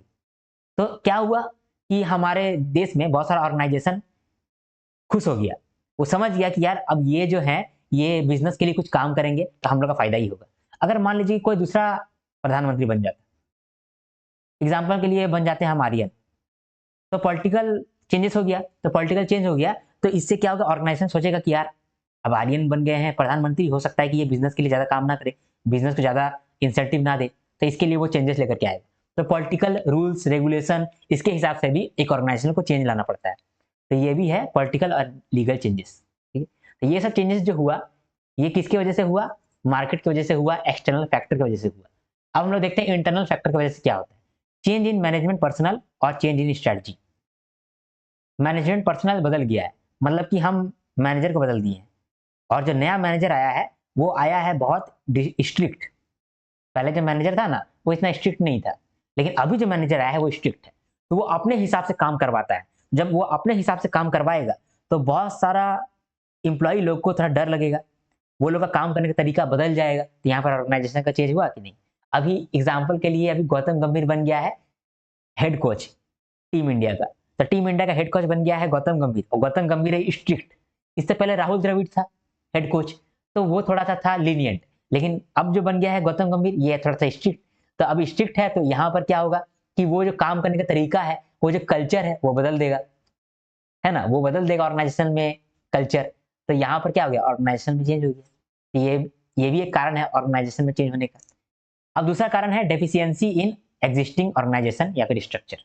तो क्या हुआ कि हमारे देश में बहुत सारा ऑर्गेनाइजेशन खुश हो गया। वो समझ गया कि यार अब ये जो है, ये बिज़नेस के लिए कुछ काम करेंगे, तो हम लोग का फ़ायदा ही होगा। अगर मान लीजिए कोई दूसरा प्रधानमंत्री बन जाता, एग्जाम्पल के लिए बन जाते हैं हम आर्यन, तो पॉलिटिकल चेंजेस हो गया, तो पॉलिटिकल चेंज हो गया, तो इससे क्या होगा, ऑर्गेनाइजेशन सोचेगा कि यार अब आर्यन बन गए हैं प्रधानमंत्री, हो सकता है कि ये बिज़नेस के लिए ज़्यादा काम ना करे, बिज़नेस को ज़्यादा इंसेंटिव ना दे, तो इसके लिए वो चेंजेस लेकर के आएगा। तो पॉलिटिकल रूल्स, रेगुलेशन इसके हिसाब से भी एक ऑर्गेनाइजेशन को चेंज लाना पड़ता है। तो ये भी है पॉलिटिकल और लीगल चेंजेस, ठीक है? तो ये सब चेंजेस जो हुआ, ये किसकी वजह से हुआ? मार्केट की वजह से हुआ, एक्सटर्नल फैक्टर की वजह से हुआ। अब हम लोग देखते हैं इंटरनल फैक्टर की वजह से क्या होता है। चेंज इन मैनेजमेंट पर्सनल और change in strategy. Management personal बदल गया है, मतलब कि हम मैनेजर को बदल दिए हैं, और जो नया मैनेजर आया है, वो आया है बहुत स्ट्रिक्ट। पहले जो मैनेजर था ना, वो इतना स्ट्रिक्ट नहीं था, लेकिन अभी जो मैनेजर आया है वो स्ट्रिक्ट है। तो वो अपने हिसाब से काम करवाता है। जब वो अपने हिसाब से काम करवाएगा, तो बहुत सारा एम्प्लॉयी लोग को थोड़ा डर लगेगा, वो लोग का काम करने का तरीका बदल जाएगा। तो यहाँ पर ऑर्गेनाइजेशन का चेंज हुआ कि नहीं? अभी एग्जाम्पल के लिए अभी गौतम गंभीर बन गया है हेड कोच टीम इंडिया का। तो टीम इंडिया का हेड कोच बन गया है गौतम गंभीर, और गौतम गंभीर है स्ट्रिक्ट। इससे पहले राहुल द्रविड़ था हेड कोच, तो वो थोड़ा-सा था लीनिएंट, लेकिन अब जो बन गया है गौतम गंभीर, ये थोड़ा-सा स्ट्रिक्ट। तो अब स्ट्रिक्ट है, तो यहाँ पर क्या होगा कि वो जो काम करने का तरीका है, वो जो कल्चर है, वो बदल देगा, है ना? वो बदल देगा ऑर्गेनाइजेशन में कल्चर। तो यहाँ पर क्या हो गया, ऑर्गेनाइजेशन में चेंज हो गया। तो ये भी एक कारण है ऑर्गेनाइजेशन में चेंज होने का। अब दूसरा कारण है डेफिशिएंसी इन एक्जिस्टिंग ऑर्गेनाइजेशन या फिर स्ट्रक्चर।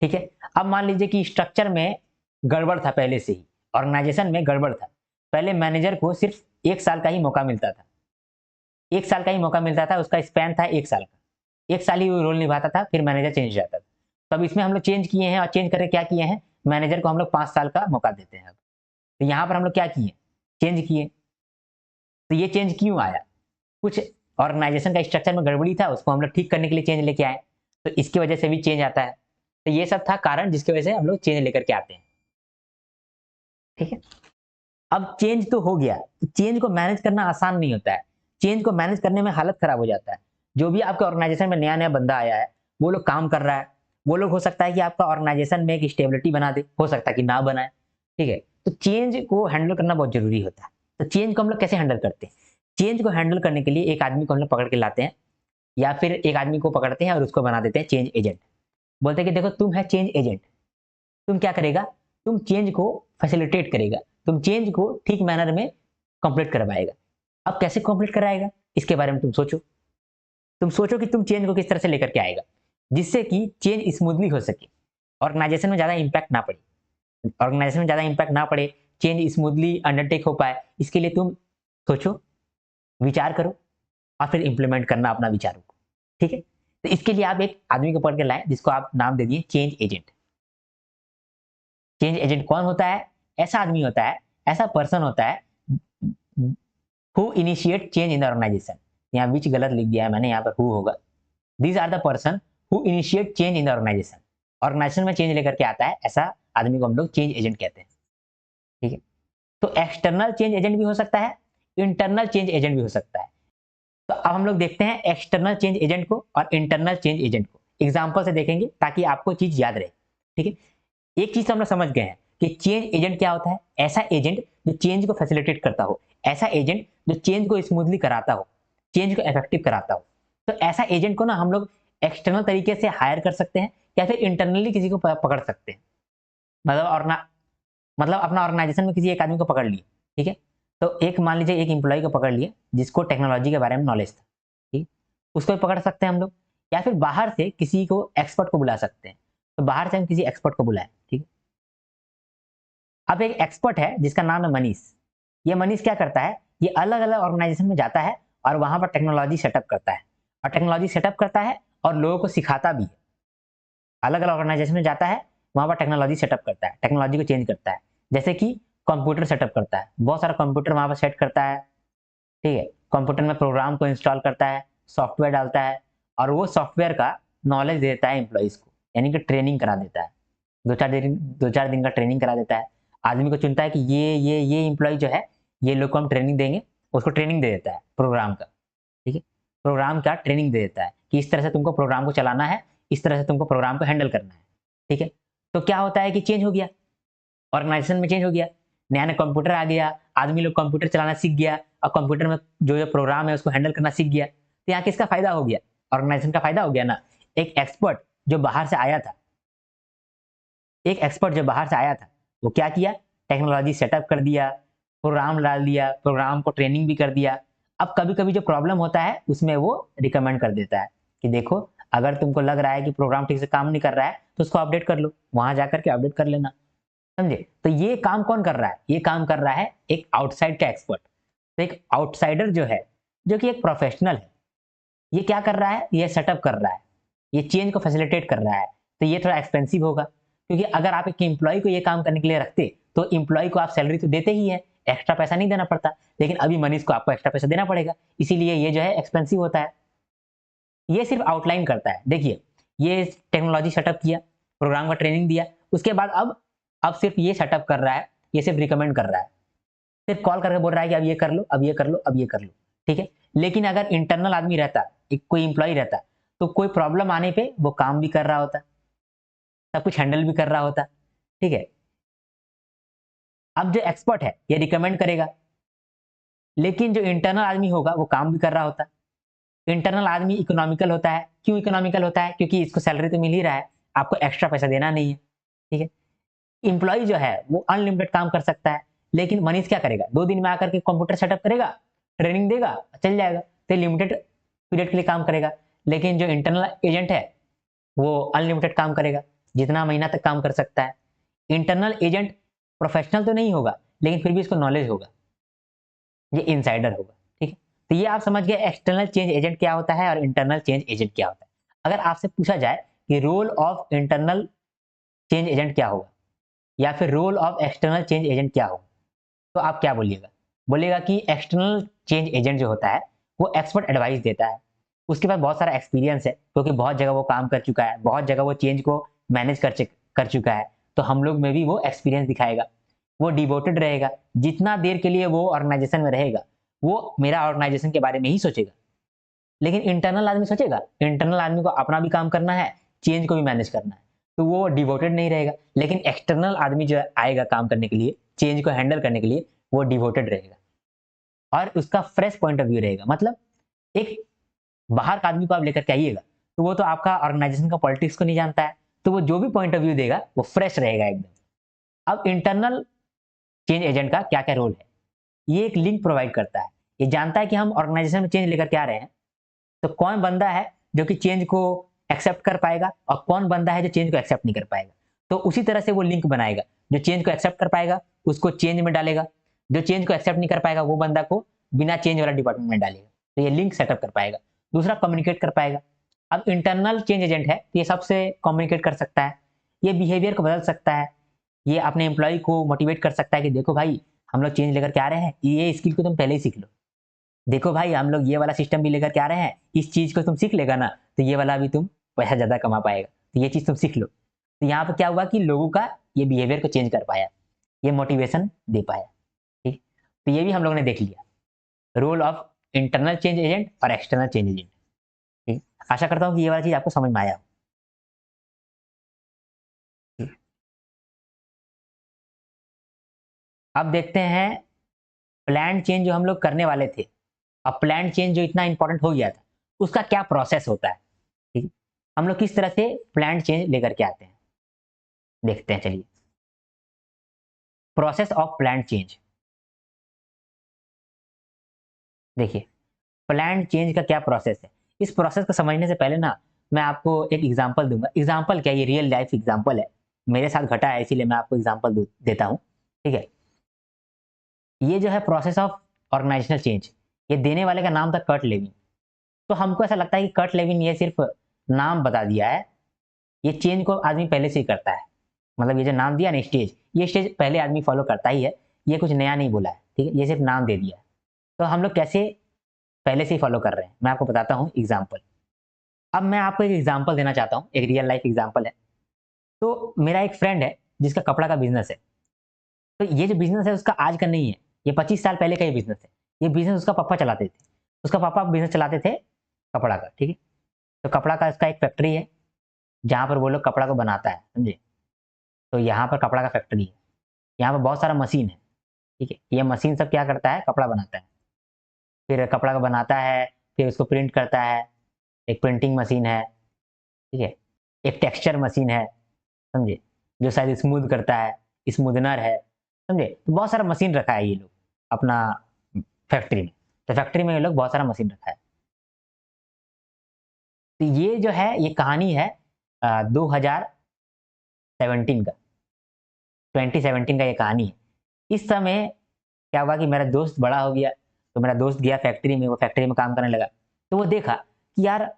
ठीक है? अब मान लीजिए कि स्ट्रक्चर में गड़बड़ था पहले से ही, ऑर्गेनाइजेशन में गड़बड़ था। पहले मैनेजर को सिर्फ 1 साल का ही मौका मिलता था। 1 साल का ही मौका मिलता था, उसका स्पैन था 1 साल का। 1 साल ही वो रोल निभाता था, फिर मैनेजर चेंज हो जाता था। तो अब इसमें हम लोग चेंज किए हैं, और चेंज करके क्या किए हैं, मैनेजर को हम लोग 5 साल का मौका देते हैं अब। तो यहाँ पर हम लोग क्या किए, चेंज किए। तो ये चेंज क्यों आया? कुछ ऑर्गेनाइजेशन का स्ट्रक्चर में गड़बड़ी था, उसको हम लोग ठीक करने के लिए चेंज लेके आए। तो इसकी वजह से भी चेंज आता है। तो ये सब था कारण जिसकी वजह से हम लोग चेंज लेकर के आते हैं। ठीक है? अब चेंज तो हो गया, तो चेंज को मैनेज करना आसान नहीं होता है। चेंज को मैनेज करने में हालत खराब हो जाता है। जो भी आपके ऑर्गेनाइजेशन में नया-नया बंदा आया है, वो लोग काम कर रहा है, वो लोग हो सकता है कि आपका ऑर्गेनाइजेशन में एक स्टेबिलिटी बना दे, हो सकता है कि ना बनाए, ठीक है? तो चेंज को हैंडल करना बहुत ज़रूरी होता है। तो चेंज को हम लोग कैसे हैंडल करते हैं? चेंज को हैंडल करने के लिए एक आदमी को हम लोग पकड़ के लाते हैं, या फिर एक आदमी को पकड़ते हैं और उसको बना देते हैं चेंज एजेंट। बोलते हैं कि देखो तुम है चेंज एजेंट, तुम क्या करेगा, तुम चेंज को फैसिलिटेट करेगा, तुम चेंज को ठीक मैनर में कंप्लीट करवाएगा। अब कैसे कंप्लीट कराएगा, इसके बारे में तुम सोचो। तुम सोचो कि तुम चेंज को किस तरह से लेकर के आएगा, जिससे कि चेंज स्मूथली हो सके, ऑर्गेनाइजेशन में ज़्यादा इम्पैक्ट ना पड़े, ऑर्गेनाइजेशन में ज़्यादा इम्पैक्ट ना पड़े, चेंज स्मूथली अंडरटेक हो पाए, इसके लिए तुम सोचो, विचार करो, और फिर इम्प्लीमेंट करना अपना विचारों को। ठीक है? तो इसके लिए आप एक आदमी को पकड़ के लाएँ, जिसको आप नाम दे दिए चेंज एजेंट। चेंज एजेंट कौन होता है? ऐसा आदमी होता है, ऐसा पर्सन होता है who initiate change in the organisation. यहाँ बीच गलत लिख दिया है मैंने, यहाँ पर हु होगा। These are the person who initiate change in the organisation. Organisation में चेंज लेकर के आता है, ऐसा आदमी को हम लोग चेंज एजेंट कहते हैं। ठीक है? तो एक्सटर्नल चेंज एजेंट भी हो सकता है, इंटरनल चेंज एजेंट भी हो सकता है। तो अब हम लोग देखते हैं एक्सटर्नल चेंज एजेंट को और इंटरनल चेंज एजेंट को एग्जाम्पल से देखेंगे ताकि आपको चीज याद रहे। ठीक है, एक चीज हम लोग समझ गए हैं कि चेंज एजेंट क्या होता है। ऐसा एजेंट जो चेंज को फैसिलिटेट करता हो, ऐसा एजेंट जो चेंज को स्मूथली कराता हो, चेंज को इफेक्टिव कराता हो। तो ऐसा एजेंट को ना हम लोग एक्सटर्नल तरीके से हायर कर सकते हैं या फिर इंटरनली किसी को पकड़ सकते हैं। मतलब और ना, मतलब अपना ऑर्गेनाइजेशन में किसी एक आदमी को पकड़ लिए, ठीक है। तो एक मान लीजिए एक एम्प्लॉय को पकड़ लिए जिसको टेक्नोलॉजी के बारे में नॉलेज था, ठीक, उसको भी पकड़ सकते हैं हम लोग, या फिर बाहर से किसी को एक्सपर्ट को बुला सकते हैं। तो बाहर से हम किसी एक्सपर्ट को बुलाएं, ठीक है। अब एक एक्सपर्ट है जिसका नाम है मनीष। ये मनीष क्या करता है, ये अलग अलग ऑर्गेनाइजेशन में जाता है और वहां पर टेक्नोलॉजी सेटअप करता है, और टेक्नोलॉजी सेटअप करता है और लोगों को सिखाता भी है। अलग अलग ऑर्गेनाइजेशन में जाता है, वहां पर टेक्नोलॉजी सेटअप करता है, टेक्नोलॉजी को चेंज करता है। जैसे कि कंप्यूटर सेटअप करता है, बहुत सारा कंप्यूटर वहां पर सेट करता है, ठीक है। कंप्यूटर में प्रोग्राम को इंस्टॉल करता है, सॉफ्टवेयर डालता है, और वो सॉफ्टवेयर का नॉलेज देता है एम्प्लॉइज को, यानी कि ट्रेनिंग करा देता है। 2-4 दिन का ट्रेनिंग करा देता है। आदमी को चुनता है कि ये एम्प्लॉय जो है, ये लोग को हम ट्रेनिंग देंगे, उसको ट्रेनिंग दे देता है प्रोग्राम का, ठीक है। प्रोग्राम का ट्रेनिंग दे देता है कि इस तरह से तुमको प्रोग्राम को चलाना है, इस तरह से तुमको प्रोग्राम को हैंडल करना है, ठीक है। तो क्या होता है कि चेंज हो गया, ऑर्गेनाइजेशन में चेंज हो गया, नया नया कंप्यूटर आ गया, आदमी लोग कंप्यूटर चलाना सीख गया, और कंप्यूटर में जो जो प्रोग्राम है उसको हैंडल करना सीख गया। तो यहाँ किसका फायदा हो गया, ऑर्गेनाइजेशन का फायदा हो गया ना। एक एक्सपर्ट जो बाहर से आया था, एक एक्सपर्ट जो बाहर से आया था, वो क्या किया, टेक्नोलॉजी सेटअप कर दिया, प्रोग्राम डाल दिया, प्रोग्राम को ट्रेनिंग भी कर दिया। अब कभी कभी जो प्रॉब्लम होता है उसमें वो रिकमेंड कर देता है कि देखो, अगर तुमको लग रहा है कि प्रोग्राम ठीक से काम नहीं कर रहा है तो उसको अपडेट कर लो, वहां जाकर के अपडेट कर लेना, समझे। तो ये काम कौन कर रहा है, ये काम कर रहा है एक आउटसाइड का एक्सपर्ट। तो एक आउटसाइडर जो है, जो कि एक प्रोफेशनल है, ये क्या कर रहा है, ये सेटअप कर रहा है, ये चेंज को फैसिलिटेट कर रहा है। तो ये थोड़ा एक्सपेंसिव होगा, क्योंकि अगर आप एक एम्प्लॉय को ये काम करने के लिए रखते तो एम्प्लॉय को आप सैलरी तो देते ही है, एक्स्ट्रा पैसा नहीं देना पड़ता। लेकिन अभी मनीष को आपको एक्स्ट्रा पैसा देना पड़ेगा, इसीलिए ये जो है एक्सपेंसिव होता है। ये सिर्फ आउटलाइन करता है। देखिए, ये टेक्नोलॉजी सेटअप किया, प्रोग्राम का ट्रेनिंग दिया, उसके बाद अब सिर्फ ये सेटअप कर रहा है, ये सिर्फ रिकमेंड कर रहा है, सिर्फ कॉल करके बोल रहा है कि अब ये कर लो, अब ये कर लो, अब ये कर लो, ठीक है। लेकिन अगर इंटरनल आदमी रहता, एक कोई इंप्लॉय रहता, तो कोई प्रॉब्लम आने पे वो काम भी कर रहा होता, सब कुछ हैंडल भी कर रहा होता, ठीक है। अब जो एक्सपर्ट है ये रिकमेंड करेगा, लेकिन जो इंटरनल आदमी होगा वो काम भी कर रहा होता। इंटरनल आदमी इकोनॉमिकल होता है। क्यों इकोनॉमिकल होता है, क्योंकि इसको सैलरी तो मिल ही रहा है, आपको एक्स्ट्रा पैसा देना नहीं है, ठीक है। इंप्लॉय जो है वो अनलिमिटेड काम कर सकता है, लेकिन मनीष क्या करेगा, 2 दिन में आकर के कंप्यूटर सेटअप करेगा, ट्रेनिंग देगा, चल जाएगा, तो लिमिटेड पीरियड के लिए काम करेगा। लेकिन जो इंटरनल एजेंट है वो अनलिमिटेड काम करेगा, जितना महीना तक काम कर सकता है। इंटरनल एजेंट प्रोफेशनल तो नहीं होगा, लेकिन फिर भी इसको नॉलेज होगा, ये इनसाइडर होगा, ठीक है। तो ये आप समझ गए एक्सटर्नल चेंज एजेंट क्या होता है और इंटरनल चेंज एजेंट क्या होता है। अगर आपसे पूछा जाए कि role of internal change agent क्या होगा या फिर role of external change agent क्या होगा, तो आप क्या बोलिएगा, बोलिएगा कि एक्सटर्नल चेंज एजेंट जो होता है वो एक्सपर्ट एडवाइस देता है, उसके पास बहुत सारा एक्सपीरियंस है, क्योंकि बहुत जगह वो काम कर चुका है, बहुत जगह वो चेंज को मैनेज कर चुका है। तो हम लोग में भी वो एक्सपीरियंस दिखाएगा। वो डिवोटेड रहेगा, जितना देर के लिए वो ऑर्गेनाइजेशन में रहेगा वो मेरा ऑर्गेनाइजेशन के बारे में ही सोचेगा। लेकिन इंटरनल आदमी सोचेगा, इंटरनल आदमी को अपना भी काम करना है, चेंज को भी मैनेज करना है, तो वो डिवोटेड नहीं रहेगा। लेकिन एक्सटर्नल आदमी जो आएगा काम करने के लिए, चेंज को हैंडल करने के लिए, वो डिवोटेड रहेगा और उसका फ्रेश पॉइंट ऑफ व्यू रहेगा। मतलब एक बाहर का आदमी को आप लेकर के आइएगा, तो वो तो आपका ऑर्गेनाइजेशन का पॉलिटिक्स को नहीं जानता है, तो वो जो भी पॉइंट ऑफ व्यू देगा वो फ्रेश रहेगा एकदम। अब इंटरनल चेंज एजेंट का क्या क्या रोल है, ये एक लिंक प्रोवाइड करता है। ये जानता है कि हम ऑर्गेनाइजेशन में चेंज लेकर के आ रहे हैं, तो कौन बंदा है जो कि चेंज को एक्सेप्ट कर पाएगा और कौन बंदा है जो चेंज को एक्सेप्ट नहीं कर पाएगा। तो उसी तरह से वो लिंक बनाएगा, जो चेंज को एक्सेप्ट कर पाएगा उसको चेंज में डालेगा, जो चेंज को एक्सेप्ट नहीं कर पाएगा वो बंदा को बिना चेंज वाला डिपार्टमेंट में डालेगा। तो ये लिंक सेटअप कर पाएगा। दूसरा, कम्युनिकेट कर पाएगा। अब इंटरनल चेंज एजेंट है, ये सबसे कम्युनिकेट कर सकता है, ये बिहेवियर को बदल सकता है, ये अपने एम्प्लॉय को मोटिवेट कर सकता है कि देखो भाई, हम लोग चेंज लेकर के आ रहे हैं, ये स्किल को तुम पहले ही सीख लो। देखो भाई, हम लोग ये वाला सिस्टम भी लेकर के आ रहे हैं, इस चीज को तुम सीख लेगा ना, तो ये वाला भी तुम पैसा ज्यादा कमा पाएगा, तो ये चीज तुम सीख लो। तो यहाँ पर क्या हुआ कि लोगों का ये बिहेवियर को चेंज कर पाया, ये मोटिवेशन दे पाया। तो ये भी हम लोगों ने देख लिया, role of internal change agent और एक्सटर्नल चेंज एजेंट। ठीक, आशा करता हूँ कि ये वाला चीज आपको समझ में आया हो। अब देखते हैं प्लान चेंज जो हम लोग करने वाले थे, अब प्लान चेंज जो इतना इंपॉर्टेंट हो गया था, उसका क्या प्रोसेस होता है। ठीक, हम लोग किस तरह से प्लान चेंज लेकर के आते हैं, देखते हैं चलिए। प्रोसेस ऑफ प्लान चेंज, देखिए प्लान चेंज का क्या प्रोसेस है। इस प्रोसेस को समझने से पहले ना मैं आपको एक एग्जांपल दूंगा। एग्जांपल क्या, ये रियल लाइफ एग्जांपल है, मेरे साथ घटा है, इसीलिए मैं आपको एग्जांपल देता हूँ। ठीक है, ये जो है प्रोसेस ऑफ ऑर्गेनाइजेशनल चेंज, ये देने वाले का नाम था कर्ट लेविन। तो हमको ऐसा लगता है कि कर्ट लेविन ये सिर्फ नाम बता दिया है, ये चेंज को आदमी पहले से ही करता है। मतलब ये जो नाम दिया ना स्टेज, ये स्टेज पहले आदमी फॉलो करता ही है, ये कुछ नया नहीं बोला है। ठीक है, ये सिर्फ नाम दे दिया है। तो हम लोग कैसे पहले से ही फॉलो कर रहे हैं, मैं आपको बताता हूँ एग्जाम्पल। अब मैं आपको एक एग्जाम्पल देना चाहता हूँ, एक रियल लाइफ एग्जाम्पल है। तो मेरा एक फ्रेंड है जिसका कपड़ा का बिजनेस है। तो ये जो बिजनेस है उसका आज का नहीं है, ये 25 साल पहले का ही बिजनेस है। ये बिजनेस उसका पापा चलाते थे, उसका पापा बिजनेस चलाते थे कपड़ा का। ठीक है, तो कपड़ा का इसका एक फैक्ट्री है जहाँ पर वो लोग कपड़ा को बनाता है, समझे। तो यहाँ पर कपड़ा का फैक्ट्री है, यहाँ पर बहुत सारा मशीन है। ठीक है, ये मशीन सब क्या करता है, कपड़ा बनाता है, फिर कपड़ा को बनाता है, फिर उसको प्रिंट करता है। एक प्रिंटिंग मशीन है, ठीक है, एक टेक्सचर मशीन है, समझे, जो शायद स्मूथ करता है, स्मूदनर है, समझे। तो बहुत सारा मशीन रखा है ये लोग अपना फैक्ट्री में। तो फैक्ट्री में ये लोग बहुत सारा मशीन रखा है। तो ये जो है ये कहानी है 2017 का, 2017 का ये कहानी है। इस समय क्या हुआ कि मेरा दोस्त बड़ा हो गया, तो मेरा दोस्त गया फैक्ट्री में, वो फैक्ट्री में काम करने लगा। तो वो देखा कि यार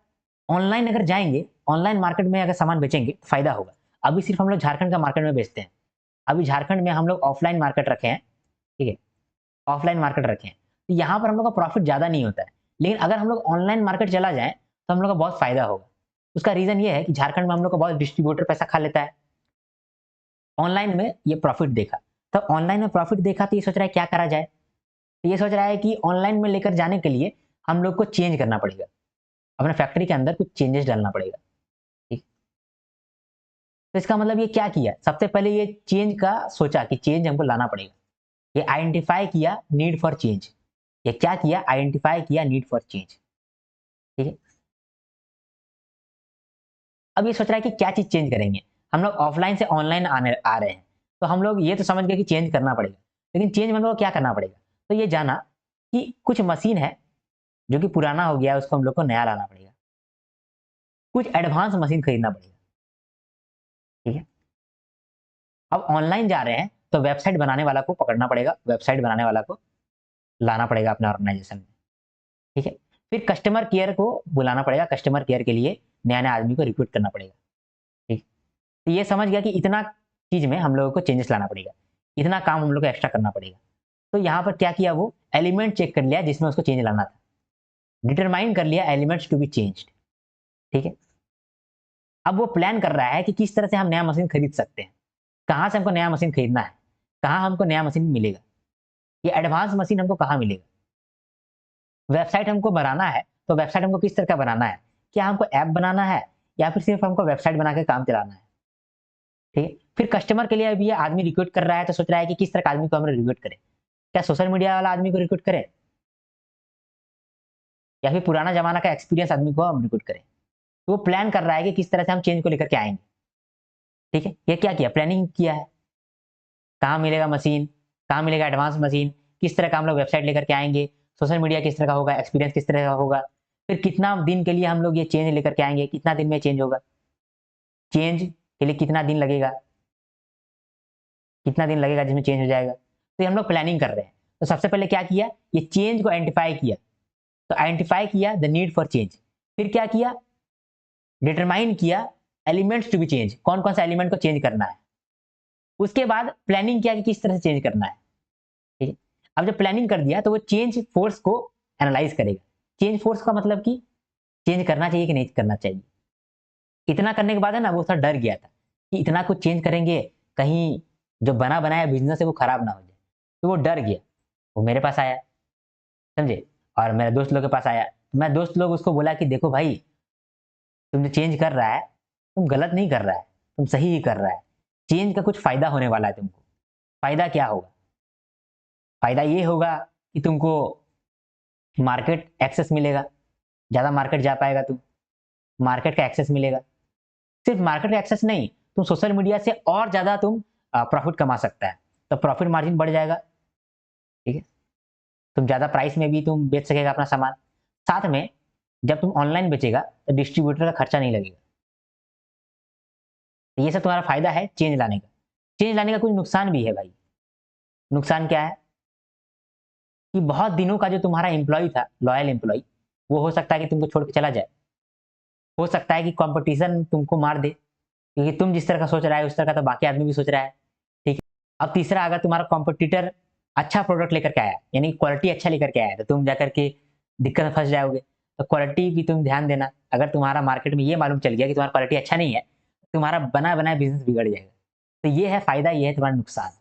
ऑनलाइन अगर जाएंगे, ऑनलाइन मार्केट में अगर सामान बेचेंगे तो फायदा होगा। अभी सिर्फ हम लोग झारखंड का मार्केट में बेचते हैं, अभी झारखंड में हम लोग ऑफलाइन मार्केट रखे हैं। ठीक है, ऑफलाइन मार्केट रखे हैं, तो यहाँ पर हम लोग का प्रॉफिट ज्यादा नहीं होता है। लेकिन अगर हम लोग ऑनलाइन मार्केट चला जाए तो हम लोग का बहुत फायदा होगा। उसका रीजन ये है कि झारखंड में हम लोग का बहुत डिस्ट्रीब्यूटर पैसा खा लेता है। ऑनलाइन में ये प्रॉफिट देखा, तो ऑनलाइन में प्रॉफिट देखा तो ये सोच रहा है क्या करा जाए। तो ये सोच रहा है कि ऑनलाइन में लेकर जाने के लिए हम लोग को चेंज करना पड़ेगा, अपने फैक्ट्री के अंदर कुछ चेंजेस डालना पड़ेगा। ठीक, तो इसका मतलब ये क्या किया, सबसे पहले ये चेंज का सोचा कि चेंज हमको लाना पड़ेगा। ये आइडेंटिफाई किया नीड फॉर चेंज। ये क्या किया, आइडेंटिफाई किया नीड फॉर चेंज। ठीक है, अब ये सोच रहा है कि क्या चीज चेंज करेंगे। हम लोग ऑफलाइन से ऑनलाइन आने आ रहे हैं, तो हम लोग ये तो समझ गए कि चेंज करना पड़ेगा, लेकिन चेंज में हम लोग को क्या करना पड़ेगा। तो ये जाना कि कुछ मशीन है जो कि पुराना हो गया है, उसको हम लोग को नया लाना पड़ेगा, कुछ एडवांस मशीन खरीदना पड़ेगा। ठीक है, अब ऑनलाइन जा रहे हैं तो वेबसाइट बनाने वाला को पकड़ना पड़ेगा, वेबसाइट बनाने वाला को लाना पड़ेगा अपने ऑर्गेनाइजेशन में। ठीक है, फिर कस्टमर केयर को बुलाना पड़ेगा, कस्टमर केयर के लिए नया नया आदमी को रिक्रूट करना पड़ेगा। ठीक, तो ये समझ गया कि इतना चीज में हम लोगों को चेंजेस लाना पड़ेगा, इतना काम हम लोग को एक्स्ट्रा करना पड़ेगा। तो यहाँ पर क्या किया, वो एलिमेंट चेक कर लिया जिसमें उसको चेंज लाना था, डिटरमाइन कर लिया एलिमेंट्स टू बी चेंज्ड। ठीक है, अब वो प्लान कर रहा है कि किस तरह से हम नया मशीन खरीद सकते हैं, कहाँ से हमको नया मशीन खरीदना है, कहाँ हमको नया मशीन मिलेगा, ये एडवांस मशीन हमको कहाँ मिलेगा। वेबसाइट हमको बनाना है, तो वेबसाइट हमको किस तरह का बनाना है, क्या हमको ऐप बनाना है या फिर सिर्फ हमको वेबसाइट बना के काम चलाना है। ठीक है, फिर कस्टमर के लिए भी ये आदमी रिक्रूट कर रहा है, तो सोच रहा है कि किस तरह का आदमी को हम रिक्रूट करें, क्या सोशल मीडिया वाला आदमी को रिक्रूट करें या फिर पुराना जमाना का एक्सपीरियंस आदमी को हम रिक्रूट करें। तो वो प्लान कर रहा है कि किस तरह से हम चेंज को लेकर के आएंगे। ठीक है, ये क्या किया, प्लानिंग किया है, कहाँ मिलेगा मशीन, कहाँ मिलेगा एडवांस मशीन, किस तरह का हम लोग वेबसाइट लेकर के आएंगे, सोशल मीडिया किस तरह का होगा, एक्सपीरियंस किस तरह का होगा, फिर कितना दिन के लिए हम लोग ये चेंज लेकर के आएंगे, कितना दिन में चेंज होगा, चेंज के लिए कितना दिन लगेगा, कितना दिन लगेगा जिसमें चेंज हो जाएगा। तो ये हम लोग प्लानिंग कर रहे हैं। तो सबसे पहले क्या किया, ये चेंज को आइडेंटिफाई किया, तो आइडेंटिफाई किया द नीड फॉर चेंज, फिर क्या किया, डिटरमाइन किया एलिमेंट्स टू बी चेंज, कौन कौन सा एलिमेंट को चेंज करना है। उसके बाद प्लानिंग किया कि किस तरह से चेंज करना है। ठीक है, अब जब प्लानिंग कर दिया तो वो चेंज फोर्स को एनालाइज करेगा। चेंज फोर्स का मतलब कि चेंज करना चाहिए कि नहीं करना चाहिए। इतना करने के बाद है ना वो थोड़ा डर गया था कि इतना कुछ चेंज करेंगे कहीं जो बना बनाया बिजनेस है वो खराब ना हो जाए, तो वो डर गया। वो मेरे पास आया, समझे, और मेरे दोस्त लोग के पास आया। मैं दोस्त लोग उसको बोला कि देखो भाई, तुम जो चेंज कर रहा है, तुम गलत नहीं कर रहा है, तुम सही ही कर रहा है। चेंज का कुछ फायदा होने वाला है तुमको। फायदा क्या होगा? फायदा ये होगा कि तुमको मार्केट एक्सेस मिलेगा, ज्यादा मार्केट जा पाएगा तुम, मार्केट का एक्सेस मिलेगा। सिर्फ मार्केट का एक्सेस नहीं, तुम सोशल मीडिया से और ज्यादा तुम प्रॉफिट कमा सकता है, तो प्रॉफिट मार्जिन बढ़ जाएगा। ठीक है, तुम ज्यादा प्राइस में भी तुम बेच सकेगा अपना सामान। साथ में जब तुम ऑनलाइन बेचेगा तो डिस्ट्रीब्यूटर का खर्चा नहीं लगेगा। तो ये सब तुम्हारा फायदा है चेंज लाने का। चेंज लाने का कुछ नुकसान भी है भाई। नुकसान क्या है कि बहुत दिनों का जो तुम्हारा एम्प्लॉय था, लॉयल एम्प्लॉय, वो हो सकता है कि तुमको छोड़ के चला जाए। हो सकता है कि कंपटीशन तुमको मार दे, क्योंकि तुम जिस तरह का सोच रहा है उस तरह का तो बाकी आदमी भी सोच रहा है। ठीक है, अब तीसरा, अगर तुम्हारा कॉम्पिटिटर अच्छा प्रोडक्ट लेकर के आया, यानी क्वालिटी अच्छा लेकर के आया, तो तुम जाकर के दिक्कत में फंस जाओगे। तो क्वालिटी भी तुम ध्यान देना। अगर तुम्हारा मार्केट में ये मालूम चल गया कि तुम्हारा क्वालिटी अच्छा नहीं है, तुम्हारा बना बनाया बिजनेस बिगड़ जाएगा। तो ये है फायदा, ये है तुम्हारा नुकसान।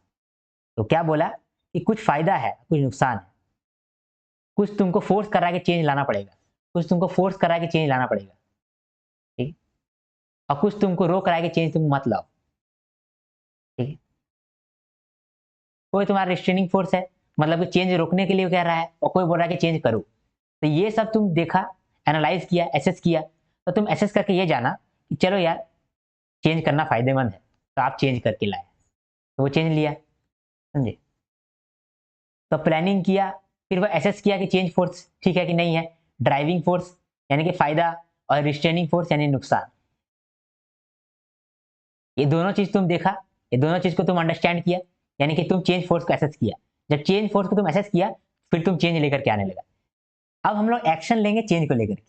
तो क्या बोला कि कुछ फायदा है कुछ नुकसान है। कुछ तुमको फोर्स करा के चेंज लाना पड़ेगा, कुछ तुमको फोर्स करा के चेंज लाना पड़ेगा। ठीक है, और कुछ तुमको रोक रहा है कि चेंज तुम मत लाओ। ठीक है, कोई तुम्हारा रिस्ट्रेनिंग फोर्स है, मतलब कि चेंज रोकने के लिए कह रहा है, और कोई बोल रहा है कि चेंज करो। तो ये सब तुम देखा, एनालाइज किया, एसेस किया, तो तुम एसेस करके ये जाना कि चलो यार, चेंज करना फायदेमंद है, तो आप चेंज करके लाए, तो वो चेंज लिया। समझे? तो प्लानिंग किया, फिर वो एसेस किया कि चेंज फोर्स ठीक है कि नहीं है, ड्राइविंग फोर्स यानी कि फायदा, और रिस्ट्रेनिंग फोर्स यानी नुकसान। ये दोनों चीज तुम देखा, ये दोनों चीज को तुम अंडरस्टैंड किया, यानी कि तुम चेंज फोर्स को एसेस किया। जब चेंज फोर्स को तुम एसेस किया, फिर तुम चेंज लेकर के आने लगा। अब हम लोग एक्शन लेंगे चेंज को लेकर के।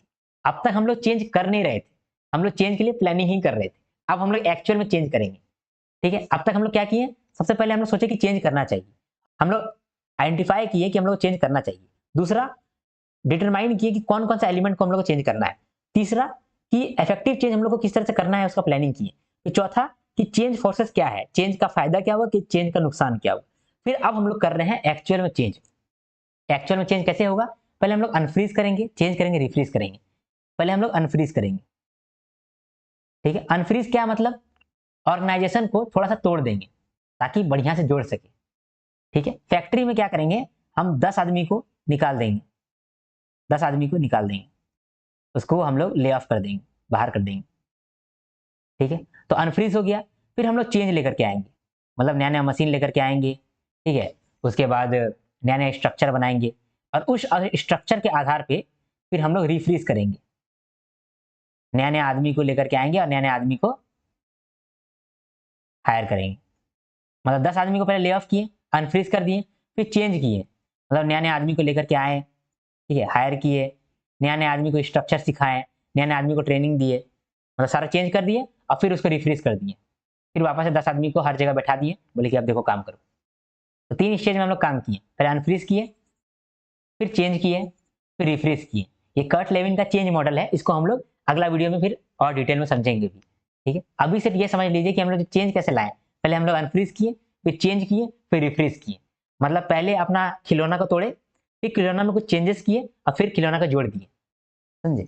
अब तक हम लोग चेंज कर नहीं रहे थे, हम लोग चेंज के लिए प्लानिंग ही कर रहे थे। अब हम लोग एक्चुअल में चेंज करेंगे। ठीक है, अब तक हम लोग क्या किए? सबसे पहले हम लोग सोचे कि चेंज करना चाहिए, हम लोग आइडेंटिफाई किए कि हम लोग चेंज करना चाहिए। दूसरा, डिटरमाइन किए कि कौन कौन सा एलिमेंट को हम लोग को चेंज करना है। तीसरा, कि इफेक्टिव चेंज हम लोग को किस तरह से करना है, उसका प्लानिंग किए। तो चौथा, कि चेंज फोर्सेस क्या है, चेंज का फायदा क्या हुआ, कि चेंज का नुकसान क्या हुआ। फिर अब हम लोग कर रहे हैं एक्चुअल में चेंज। एक्चुअल में चेंज कैसे होगा? पहले हम लोग अनफ्रीज करेंगे, चेंज करेंगे, रिफ्रीज करेंगे। पहले हम लोग अनफ्रीज करेंगे। ठीक है, अनफ्रीज क्या मतलब? ऑर्गेनाइजेशन को थोड़ा सा तोड़ देंगे ताकि बढ़िया से जोड़ सके। ठीक है, फैक्ट्री में क्या करेंगे, हम 10 आदमी को निकाल देंगे, 10 आदमी को निकाल देंगे, उसको हम लोग ले ऑफ कर देंगे, बाहर कर देंगे। ठीक है, तो अनफ्रीज हो गया। फिर हम लोग चेंज लेकर के आएंगे, मतलब नया नया मशीन लेकर के आएंगे। ठीक है, उसके बाद नया नया स्ट्रक्चर बनाएंगे, और उस स्ट्रक्चर के आधार पे फिर हम लोग रिफ्रीज करेंगे। नया नया आदमी को लेकर के आएंगे और नया नया आदमी को हायर करेंगे। मतलब 10 आदमी को पहले ले ऑफ किए, अनफ्रीज कर दिए, फिर चेंज किए, मतलब नया नया आदमी को लेकर के आए। ठीक है, हायर किए, नया नया आदमी को स्ट्रक्चर सिखाएं, नया नया आदमी को ट्रेनिंग दिए, मतलब सारा चेंज कर दिए, और फिर उसको रिफ्रेश कर दिए। फिर वापस से 10 आदमी को हर जगह बैठा दिए, बोले कि अब देखो काम करो। तो 3 स्टेज में हम लोग काम किए, पहले अनफ्रीज किए, फिर चेंज किए, फिर रिफ्रेश किए। ये कर्ट लेविन का चेंज मॉडल है, इसको हम लोग अगला वीडियो में फिर और डिटेल में समझेंगे भी। ठीक है, अभी सिर्फ ये समझ लीजिए कि हम लोग चेंज कैसे लाए। पहले हम लोग अनफ्रीज किए, फिर चेंज किए, फिर रिफ्रेश किए। मतलब पहले अपना खिलौना को तोड़े, फिर खिलौना में कुछ चेंजेस किए, और फिर खिलौना को जोड़ दिए। समझे?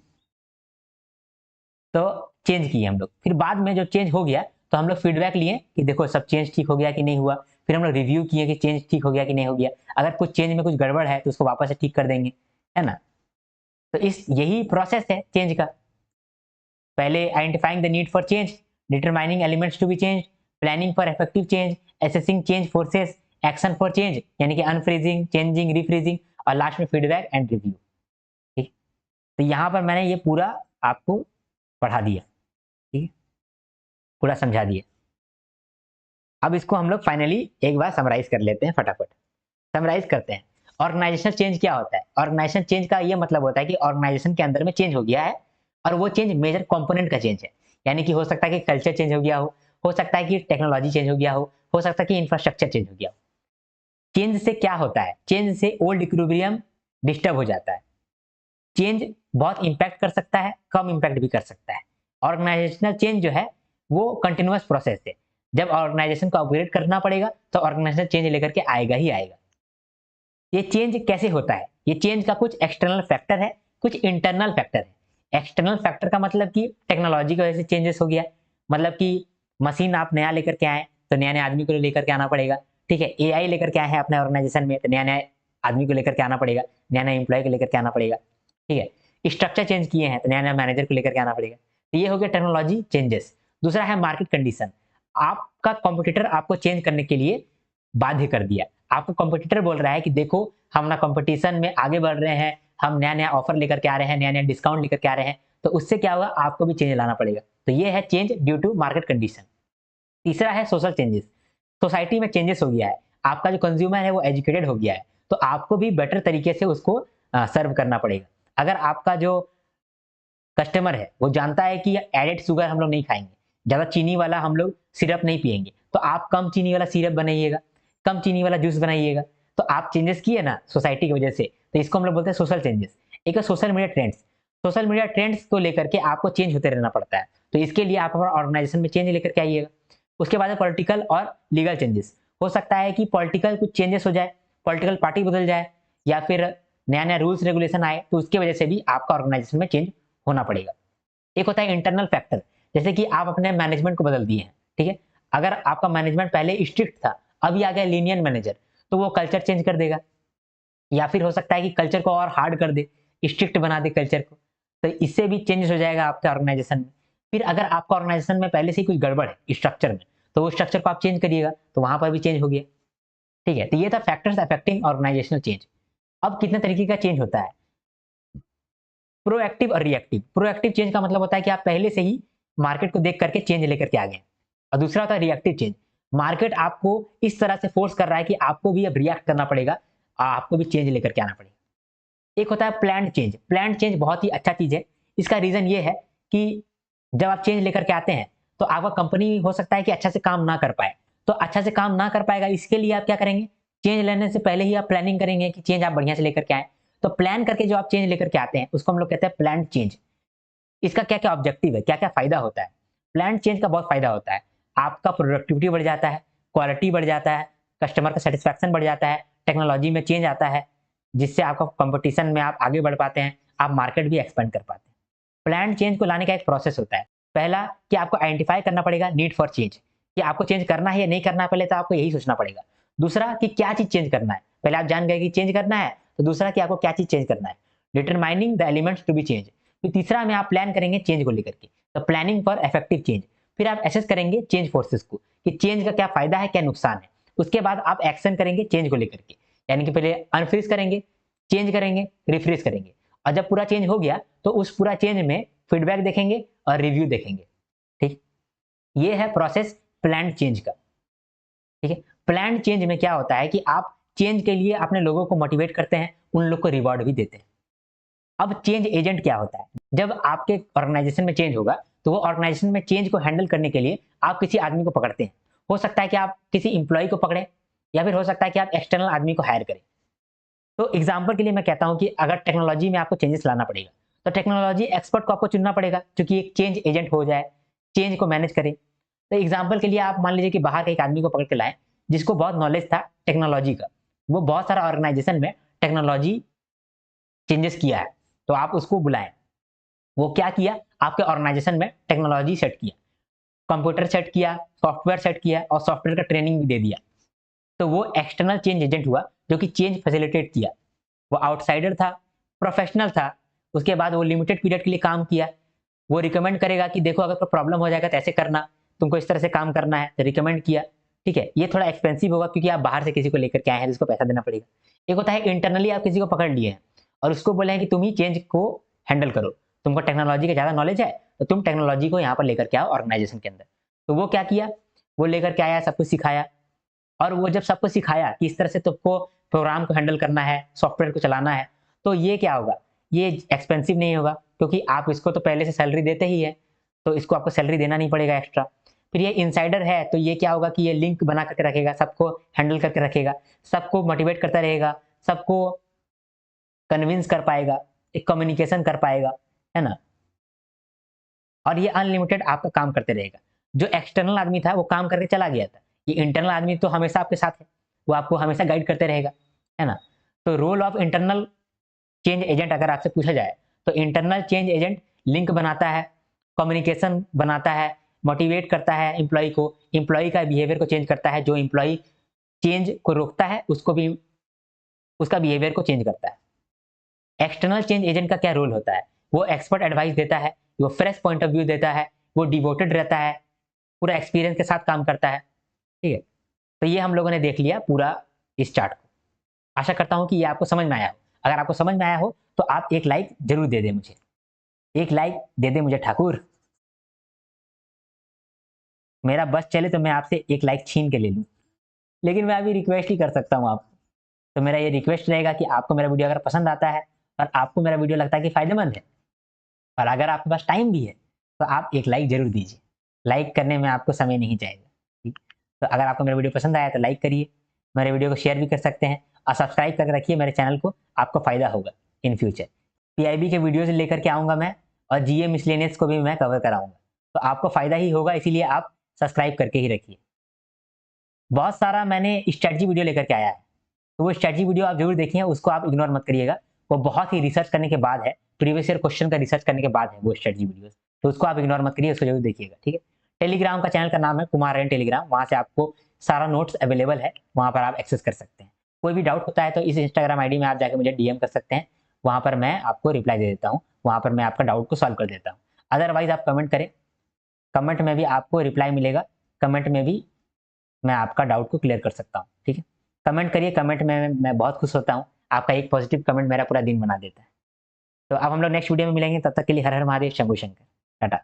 तो चेंज किए हम लोग, फिर बाद में जो चेंज हो गया तो हम लोग फीडबैक लिए कि देखो सब चेंज ठीक हो गया कि नहीं हुआ। फिर हम लोग रिव्यू किए कि चेंज ठीक हो गया कि नहीं हो गया। अगर कुछ चेंज में कुछ गड़बड़ है तो उसको वापस से ठीक कर देंगे, है ना। तो इस यही प्रोसेस है चेंज का। पहले identifying the need for change, determining elements to be change, planning for effective change, assessing change forces, action for change यानी कि अनफ्रीजिंग, चेंजिंग, रिफ्रीजिंग, और लास्ट में फीडबैक एंड रिव्यू। ठीक, तो यहाँ पर मैंने ये पूरा आपको पढ़ा दिया। ठीक है, पूरा समझा दिया। अब इसको हम लोग फाइनली एक बार समराइज कर लेते हैं, फटाफट समराइज करते हैं। ऑर्गेनाइजेशनल चेंज क्या होता है? ऑर्गेनाइजेशन चेंज का ये मतलब होता है कि ऑर्गेनाइजेशन के अंदर में चेंज हो गया है, और वो चेंज मेजर कंपोनेंट का चेंज है। यानी कि हो सकता है कि कल्चर चेंज हो गया हो सकता है कि टेक्नोलॉजी चेंज हो गया हो सकता है कि इंफ्रास्ट्रक्चर चेंज हो गया हो। चेंज से क्या होता है? चेंज से ओल्ड इक्विलिब्रियम डिस्टर्ब हो जाता है। चेंज बहुत इंपैक्ट कर सकता है, कम इंपैक्ट भी कर सकता है। ऑर्गेनाइजेशनल चेंज जो है वो कंटिन्यूअस प्रोसेस है। जब ऑर्गेनाइजेशन को अपग्रेड करना पड़ेगा तो ऑर्गेनाइजेशन चेंज लेकर के आएगा ही आएगा। ये चेंज कैसे होता है? ये चेंज का कुछ एक्सटर्नल फैक्टर है, कुछ इंटरनल फैक्टर है। एक्सटर्नल फैक्टर का मतलब कि टेक्नोलॉजी की वजह से चेंजेस हो गया, मतलब कि मशीन आप नया लेकर के आए तो नया नया आदमी को लेकर के आना पड़ेगा। ठीक है, एआई लेकर के आए हैं अपने ऑर्गेनाइजेशन में तो नया नया आदमी को लेकर के आना पड़ेगा, नया नया एम्प्लॉय को लेकर के आना पड़ेगा। ठीक है, स्ट्रक्चर चेंज किए हैं तो नया नया मैनेजर को लेकर के आना पड़ेगा। तो ये हो गया टेक्नोलॉजी चेंजेस। दूसरा है मार्केट कंडीशन। आपका कॉम्पिटिटर आपको चेंज करने के लिए बाध्य कर दिया। आपको कॉम्पिटिटर बोल रहा है कि देखो हम ना कंपटीशन में आगे बढ़ रहे हैं, हम नया नया ऑफर लेकर के आ रहे हैं, नया नया डिस्काउंट लेकर के आ रहे हैं, तो उससे क्या होगा, आपको भी चेंज लाना पड़ेगा। तो ये है change due to market condition. तीसरा है सोशल चेंजेस। सोसाइटी में चेंजेस हो गया है, आपका जो कंज्यूमर है वो एजुकेटेड हो गया है, तो आपको भी बेटर तरीके से उसको सर्व करना पड़ेगा। अगर आपका जो कस्टमर है वो जानता है कि एडेड शुगर हम लोग नहीं खाएंगे, ज़्यादा चीनी वाला हम लोग सिरप नहीं पिएंगे, तो आप कम चीनी वाला सिरप बनाइएगा, कम चीनी वाला जूस बनाइएगा। तो आप चेंजेस किए ना सोसाइटी की वजह से, तो इसको हम लोग बोलते हैं सोशल चेंजेस। एक है social media trends. Social media trends को लेकर के आपको चेंज होते रहना पड़ता है, तो इसके लिए आप हमारे ऑर्गेनाइजेशन में चेंज लेकर के आइएगा। उसके बाद है पॉलिटिकल और लीगल चेंजेस। हो सकता है कि पॉलिटिकल कुछ चेंजेस हो जाए, पॉलिटिकल पार्टी बदल जाए, या फिर नया नया रूल्स रेगुलेशन आए, तो उसकी वजह से भी आपका ऑर्गेनाइजेशन में चेंज होना पड़ेगा। एक होता है इंटरनल फैक्टर, जैसे कि आप अपने मैनेजमेंट को बदल दिए हैं। ठीक है, अगर आपका मैनेजमेंट पहले स्ट्रिक्ट था, अभी आ गया लीनियन मैनेजर, तो वो कल्चर चेंज कर देगा। या फिर हो सकता है कि कल्चर को और हार्ड कर दे, स्ट्रिक्ट बना दे कल्चर को, तो इससे भी चेंजेस हो जाएगा आपके ऑर्गेनाइजेशन में। फिर अगर आपका ऑर्गेनाइजेशन में पहले से ही कुछ गड़बड़ है स्ट्रक्चर में, तो वो स्ट्रक्चर को आप चेंज करिएगा, तो वहां पर भी चेंज हो गया। ठीक है, तो ये था फैक्टर्स अफेक्टिंग ऑर्गेनाइजेशनल चेंज। अब कितने तरीके का चेंज होता है, प्रोएक्टिव और रिएक्टिव। प्रोएक्टिव चेंज का मतलब होता है कि आप पहले से ही मार्केट को देख करके चेंज लेकर के आ गए। और दूसरा होता है रिएक्टिव चेंज, मार्केट आपको इस तरह से फोर्स कर रहा है कि आपको भी अब रिएक्ट करना पड़ेगा, आपको भी चेंज लेकर के आना पड़ेगा। एक होता है प्लान्ड चेंज। प्लान्ड चेंज बहुत ही अच्छा चीज है। इसका रीजन ये है कि जब आप चेंज लेकर के आते हैं तो आपका कंपनी हो सकता है कि अच्छा से काम ना कर पाए, तो अच्छा से काम ना कर पाएगा, इसके लिए आप क्या करेंगे, चेंज लेने से पहले ही आप प्लानिंग करेंगे कि चेंज आप बढ़िया से लेकर के आए। तो प्लान करके जो आप चेंज लेकर के आते हैं उसको हम लोग कहते हैं प्लान्ड चेंज। इसका क्या क्या ऑब्जेक्टिव है, क्या क्या फायदा होता है। प्लान्ड चेंज का बहुत फायदा होता है, आपका प्रोडक्टिविटी बढ़ जाता है, क्वालिटी बढ़ जाता है, कस्टमर का सेटिस्फैक्शन बढ़ जाता है, टेक्नोलॉजी में चेंज आता है, जिससे आपका कंपटीशन में आप आगे बढ़ पाते हैं, आप मार्केट भी एक्सपेंड कर पाते हैं। प्लान्ड चेंज को लाने का एक प्रोसेस होता है। पहला कि आपको आइडेंटिफाई करना पड़ेगा नीड फॉर चेंज, कि आपको चेंज करना है या नहीं करना है, पहले तो आपको यही सोचना पड़ेगा। दूसरा कि क्या चीज चेंज करना है, पहले आप जान गए कि चेंज करना है, तो दूसरा कि आपको क्या चीज चेंज करना है, determining the elements to be change. फिर तीसरा में आप प्लान करेंगे चेंज को लेकर के, तो प्लानिंग फॉर इफेक्टिव चेंज। फिर आप एसेस करेंगे चेंज फोर्सेस को कि चेंज का क्या फायदा है, क्या नुकसान है। उसके बाद आप एक्शन करेंगे चेंज को लेकर के, यानी कि पहले अनफ्रीज करेंगे, चेंज करेंगे, रिफ्रेश करेंगे, और जब पूरा चेंज हो गया तो उस पूरा चेंज में फीडबैक देखेंगे और रिव्यू देखेंगे। ठीक, ये है प्रोसेस प्लान चेंज का। ठीक है, प्लान चेंज में क्या होता है कि आप चेंज के लिए अपने लोगों को मोटिवेट करते हैं, उन लोग को रिवॉर्ड भी देते हैं। अब चेंज एजेंट क्या होता है, जब आपके ऑर्गेनाइजेशन में चेंज होगा तो वो ऑर्गेनाइजेशन में चेंज को हैंडल करने के लिए आप किसी आदमी को पकड़ते हैं। हो सकता है कि आप किसी इंप्लॉय को पकड़े, या फिर हो सकता है कि आप एक्सटर्नल आदमी को हायर करें। तो एग्जाम्पल के लिए मैं कहता हूं कि अगर टेक्नोलॉजी में आपको चेंजेस लाना पड़ेगा, तो टेक्नोलॉजी एक्सपर्ट को आपको चुनना पड़ेगा, क्योंकि एक चेंज एजेंट हो जाए, चेंज को मैनेज करे। तो एग्जाम्पल के लिए आप मान लीजिए कि बाहर के एक आदमी को पकड़ के लाए जिसको बहुत नॉलेज था टेक्नोलॉजी का, वो बहुत सारा ऑर्गेनाइजेशन में टेक्नोलॉजी चेंजेस किया है, तो आप उसको बुलाएं। वो क्या किया, आपके ऑर्गेनाइजेशन में टेक्नोलॉजी सेट किया, कंप्यूटर सेट किया, सॉफ्टवेयर सेट किया, और सॉफ्टवेयर का ट्रेनिंग भी दे दिया। तो वो एक्सटर्नल चेंज एजेंट हुआ जो कि चेंज फैसिलिटेट किया। वो आउटसाइडर था, प्रोफेशनल था, उसके बाद वो लिमिटेड पीरियड के लिए काम किया। वो रिकमेंड करेगा कि देखो अगर कोई प्रॉब्लम हो जाएगा तो ऐसे करना, तुमको इस तरह से काम करना है, तो रिकमेंड किया। ठीक है, ये थोड़ा एक्सपेंसिव होगा क्योंकि आप बाहर से किसी को लेकर के आए हैं जिसको पैसा देना पड़ेगा। एक होता है इंटरनली आप किसी को पकड़ लिए हैं और उसको बोले हैं कि तुम ही चेंज को हैंडल करो, तुमको टेक्नोलॉजी का ज्यादा नॉलेज है, तो तुम टेक्नोलॉजी को यहाँ पर लेकर के आओ ऑर्गेनाइजेशन के अंदर। तो वो क्या किया, वो लेकर के आया, सब कुछ सिखाया। और वो जब सबको सिखाया कि इस तरह से तुमको प्रोग्राम को हैंडल करना है, सॉफ्टवेयर को चलाना है, तो ये क्या होगा, ये एक्सपेंसिव नहीं होगा, क्योंकि आप इसको तो पहले से सैलरी देते ही है, तो इसको आपको सैलरी देना नहीं पड़ेगा एक्स्ट्रा। फिर ये इनसाइडर है, तो ये क्या होगा कि ये लिंक बना करके रखेगा, सबको हैंडल करके रखेगा, सबको मोटिवेट करता रहेगा, सबको कन्विंस कर पाएगा, एक कम्युनिकेशन कर पाएगा, है ना। और ये अनलिमिटेड आपका काम करते रहेगा। जो एक्सटर्नल आदमी था वो काम करके चला गया था, ये इंटरनल आदमी तो हमेशा आपके साथ है, वो आपको हमेशा गाइड करते रहेगा, है ना। तो role of internal change agent अगर आपसे पूछा जाए तो इंटरनल चेंज एजेंट लिंक बनाता है, कम्युनिकेशन बनाता है, मोटिवेट करता है एम्प्लॉय को, एम्प्लॉय का बिहेवियर को चेंज करता है, जो एम्प्लॉय चेंज को रोकता है उसको भी उसका बिहेवियर को चेंज करता है। एक्सटर्नल चेंज एजेंट का क्या रोल होता है? वो एक्सपर्ट एडवाइस देता है, वो फ्रेश पॉइंट ऑफ व्यू देता है, वो डिवोटेड रहता है, पूरा एक्सपीरियंस के साथ काम करता है। ठीक है, तो ये हम लोगों ने देख लिया पूरा इस चार्ट को। आशा करता हूं कि ये आपको समझ में आया हो। अगर आपको समझ में आया हो तो आप एक लाइक जरूर दे दें मुझे, एक लाइक दे दें मुझे ठाकुर। मेरा बस चले तो मैं आपसे एक लाइक छीन के ले लूं, लेकिन मैं अभी रिक्वेस्ट ही कर सकता हूं आपको। तो मेरा ये रिक्वेस्ट रहेगा कि आपको मेरा वीडियो अगर पसंद आता है और आपको मेरा वीडियो लगता है कि फायदेमंद है, और अगर आपके पास टाइम भी है, तो आप एक लाइक जरूर दीजिए। लाइक करने में आपको समय नहीं जाएगा। ठीक, तो अगर आपको मेरा वीडियो पसंद आया तो लाइक करिए, मेरे वीडियो को शेयर भी कर सकते हैं, और सब्सक्राइब करके रखिए मेरे चैनल को, आपको फायदा होगा इन फ्यूचर। पीआईबी के वीडियोज लेकर के आऊंगा मैं, और जीए मिसलेनियस को भी मैं कवर कराऊंगा, तो आपको फायदा ही होगा, इसीलिए आप सब्सक्राइब करके ही रखिए। बहुत सारा मैंने स्ट्रेटजी वीडियो लेकर के आया है, तो वो स्ट्रेटजी वीडियो आप जरूर देखिए, उसको आप इग्नोर मत करिएगा। वो बहुत ही रिसर्च करने के बाद है, प्रीवियस ईयर क्वेश्चन का रिसर्च करने के बाद है वो स्ट्रेटजी वीडियोस, तो उसको आप इग्नोर मत करिए, उसको जरूर देखिएगा। ठीक है, टेलीग्राम का चैनल का नाम है कुमार रैन टेलीग्राम, वहां से आपको सारा नोट्स अवेलेबल है, वहां पर आप एक्सेस कर सकते हैं। कोई भी डाउट होता है तो इस इंस्टाग्राम आईडी में आप जाकर मुझे डीएम कर सकते हैं, वहां पर मैं आपको रिप्लाई दे देता हूँ, वहां पर मैं आपका डाउट को सॉल्व कर देता हूँ। अदरवाइज आप कमेंट करें, कमेंट में भी आपको रिप्लाई मिलेगा, कमेंट में भी मैं आपका डाउट को क्लियर कर सकता हूँ। ठीक है, कमेंट करिए, कमेंट में मैं बहुत खुश होता हूँ, आपका एक पॉजिटिव कमेंट मेरा पूरा दिन बना देता है। तो अब हम लोग नेक्स्ट वीडियो में मिलेंगे, तब तक के लिए हर हर महादेव, शंभू शंकर, टाटा।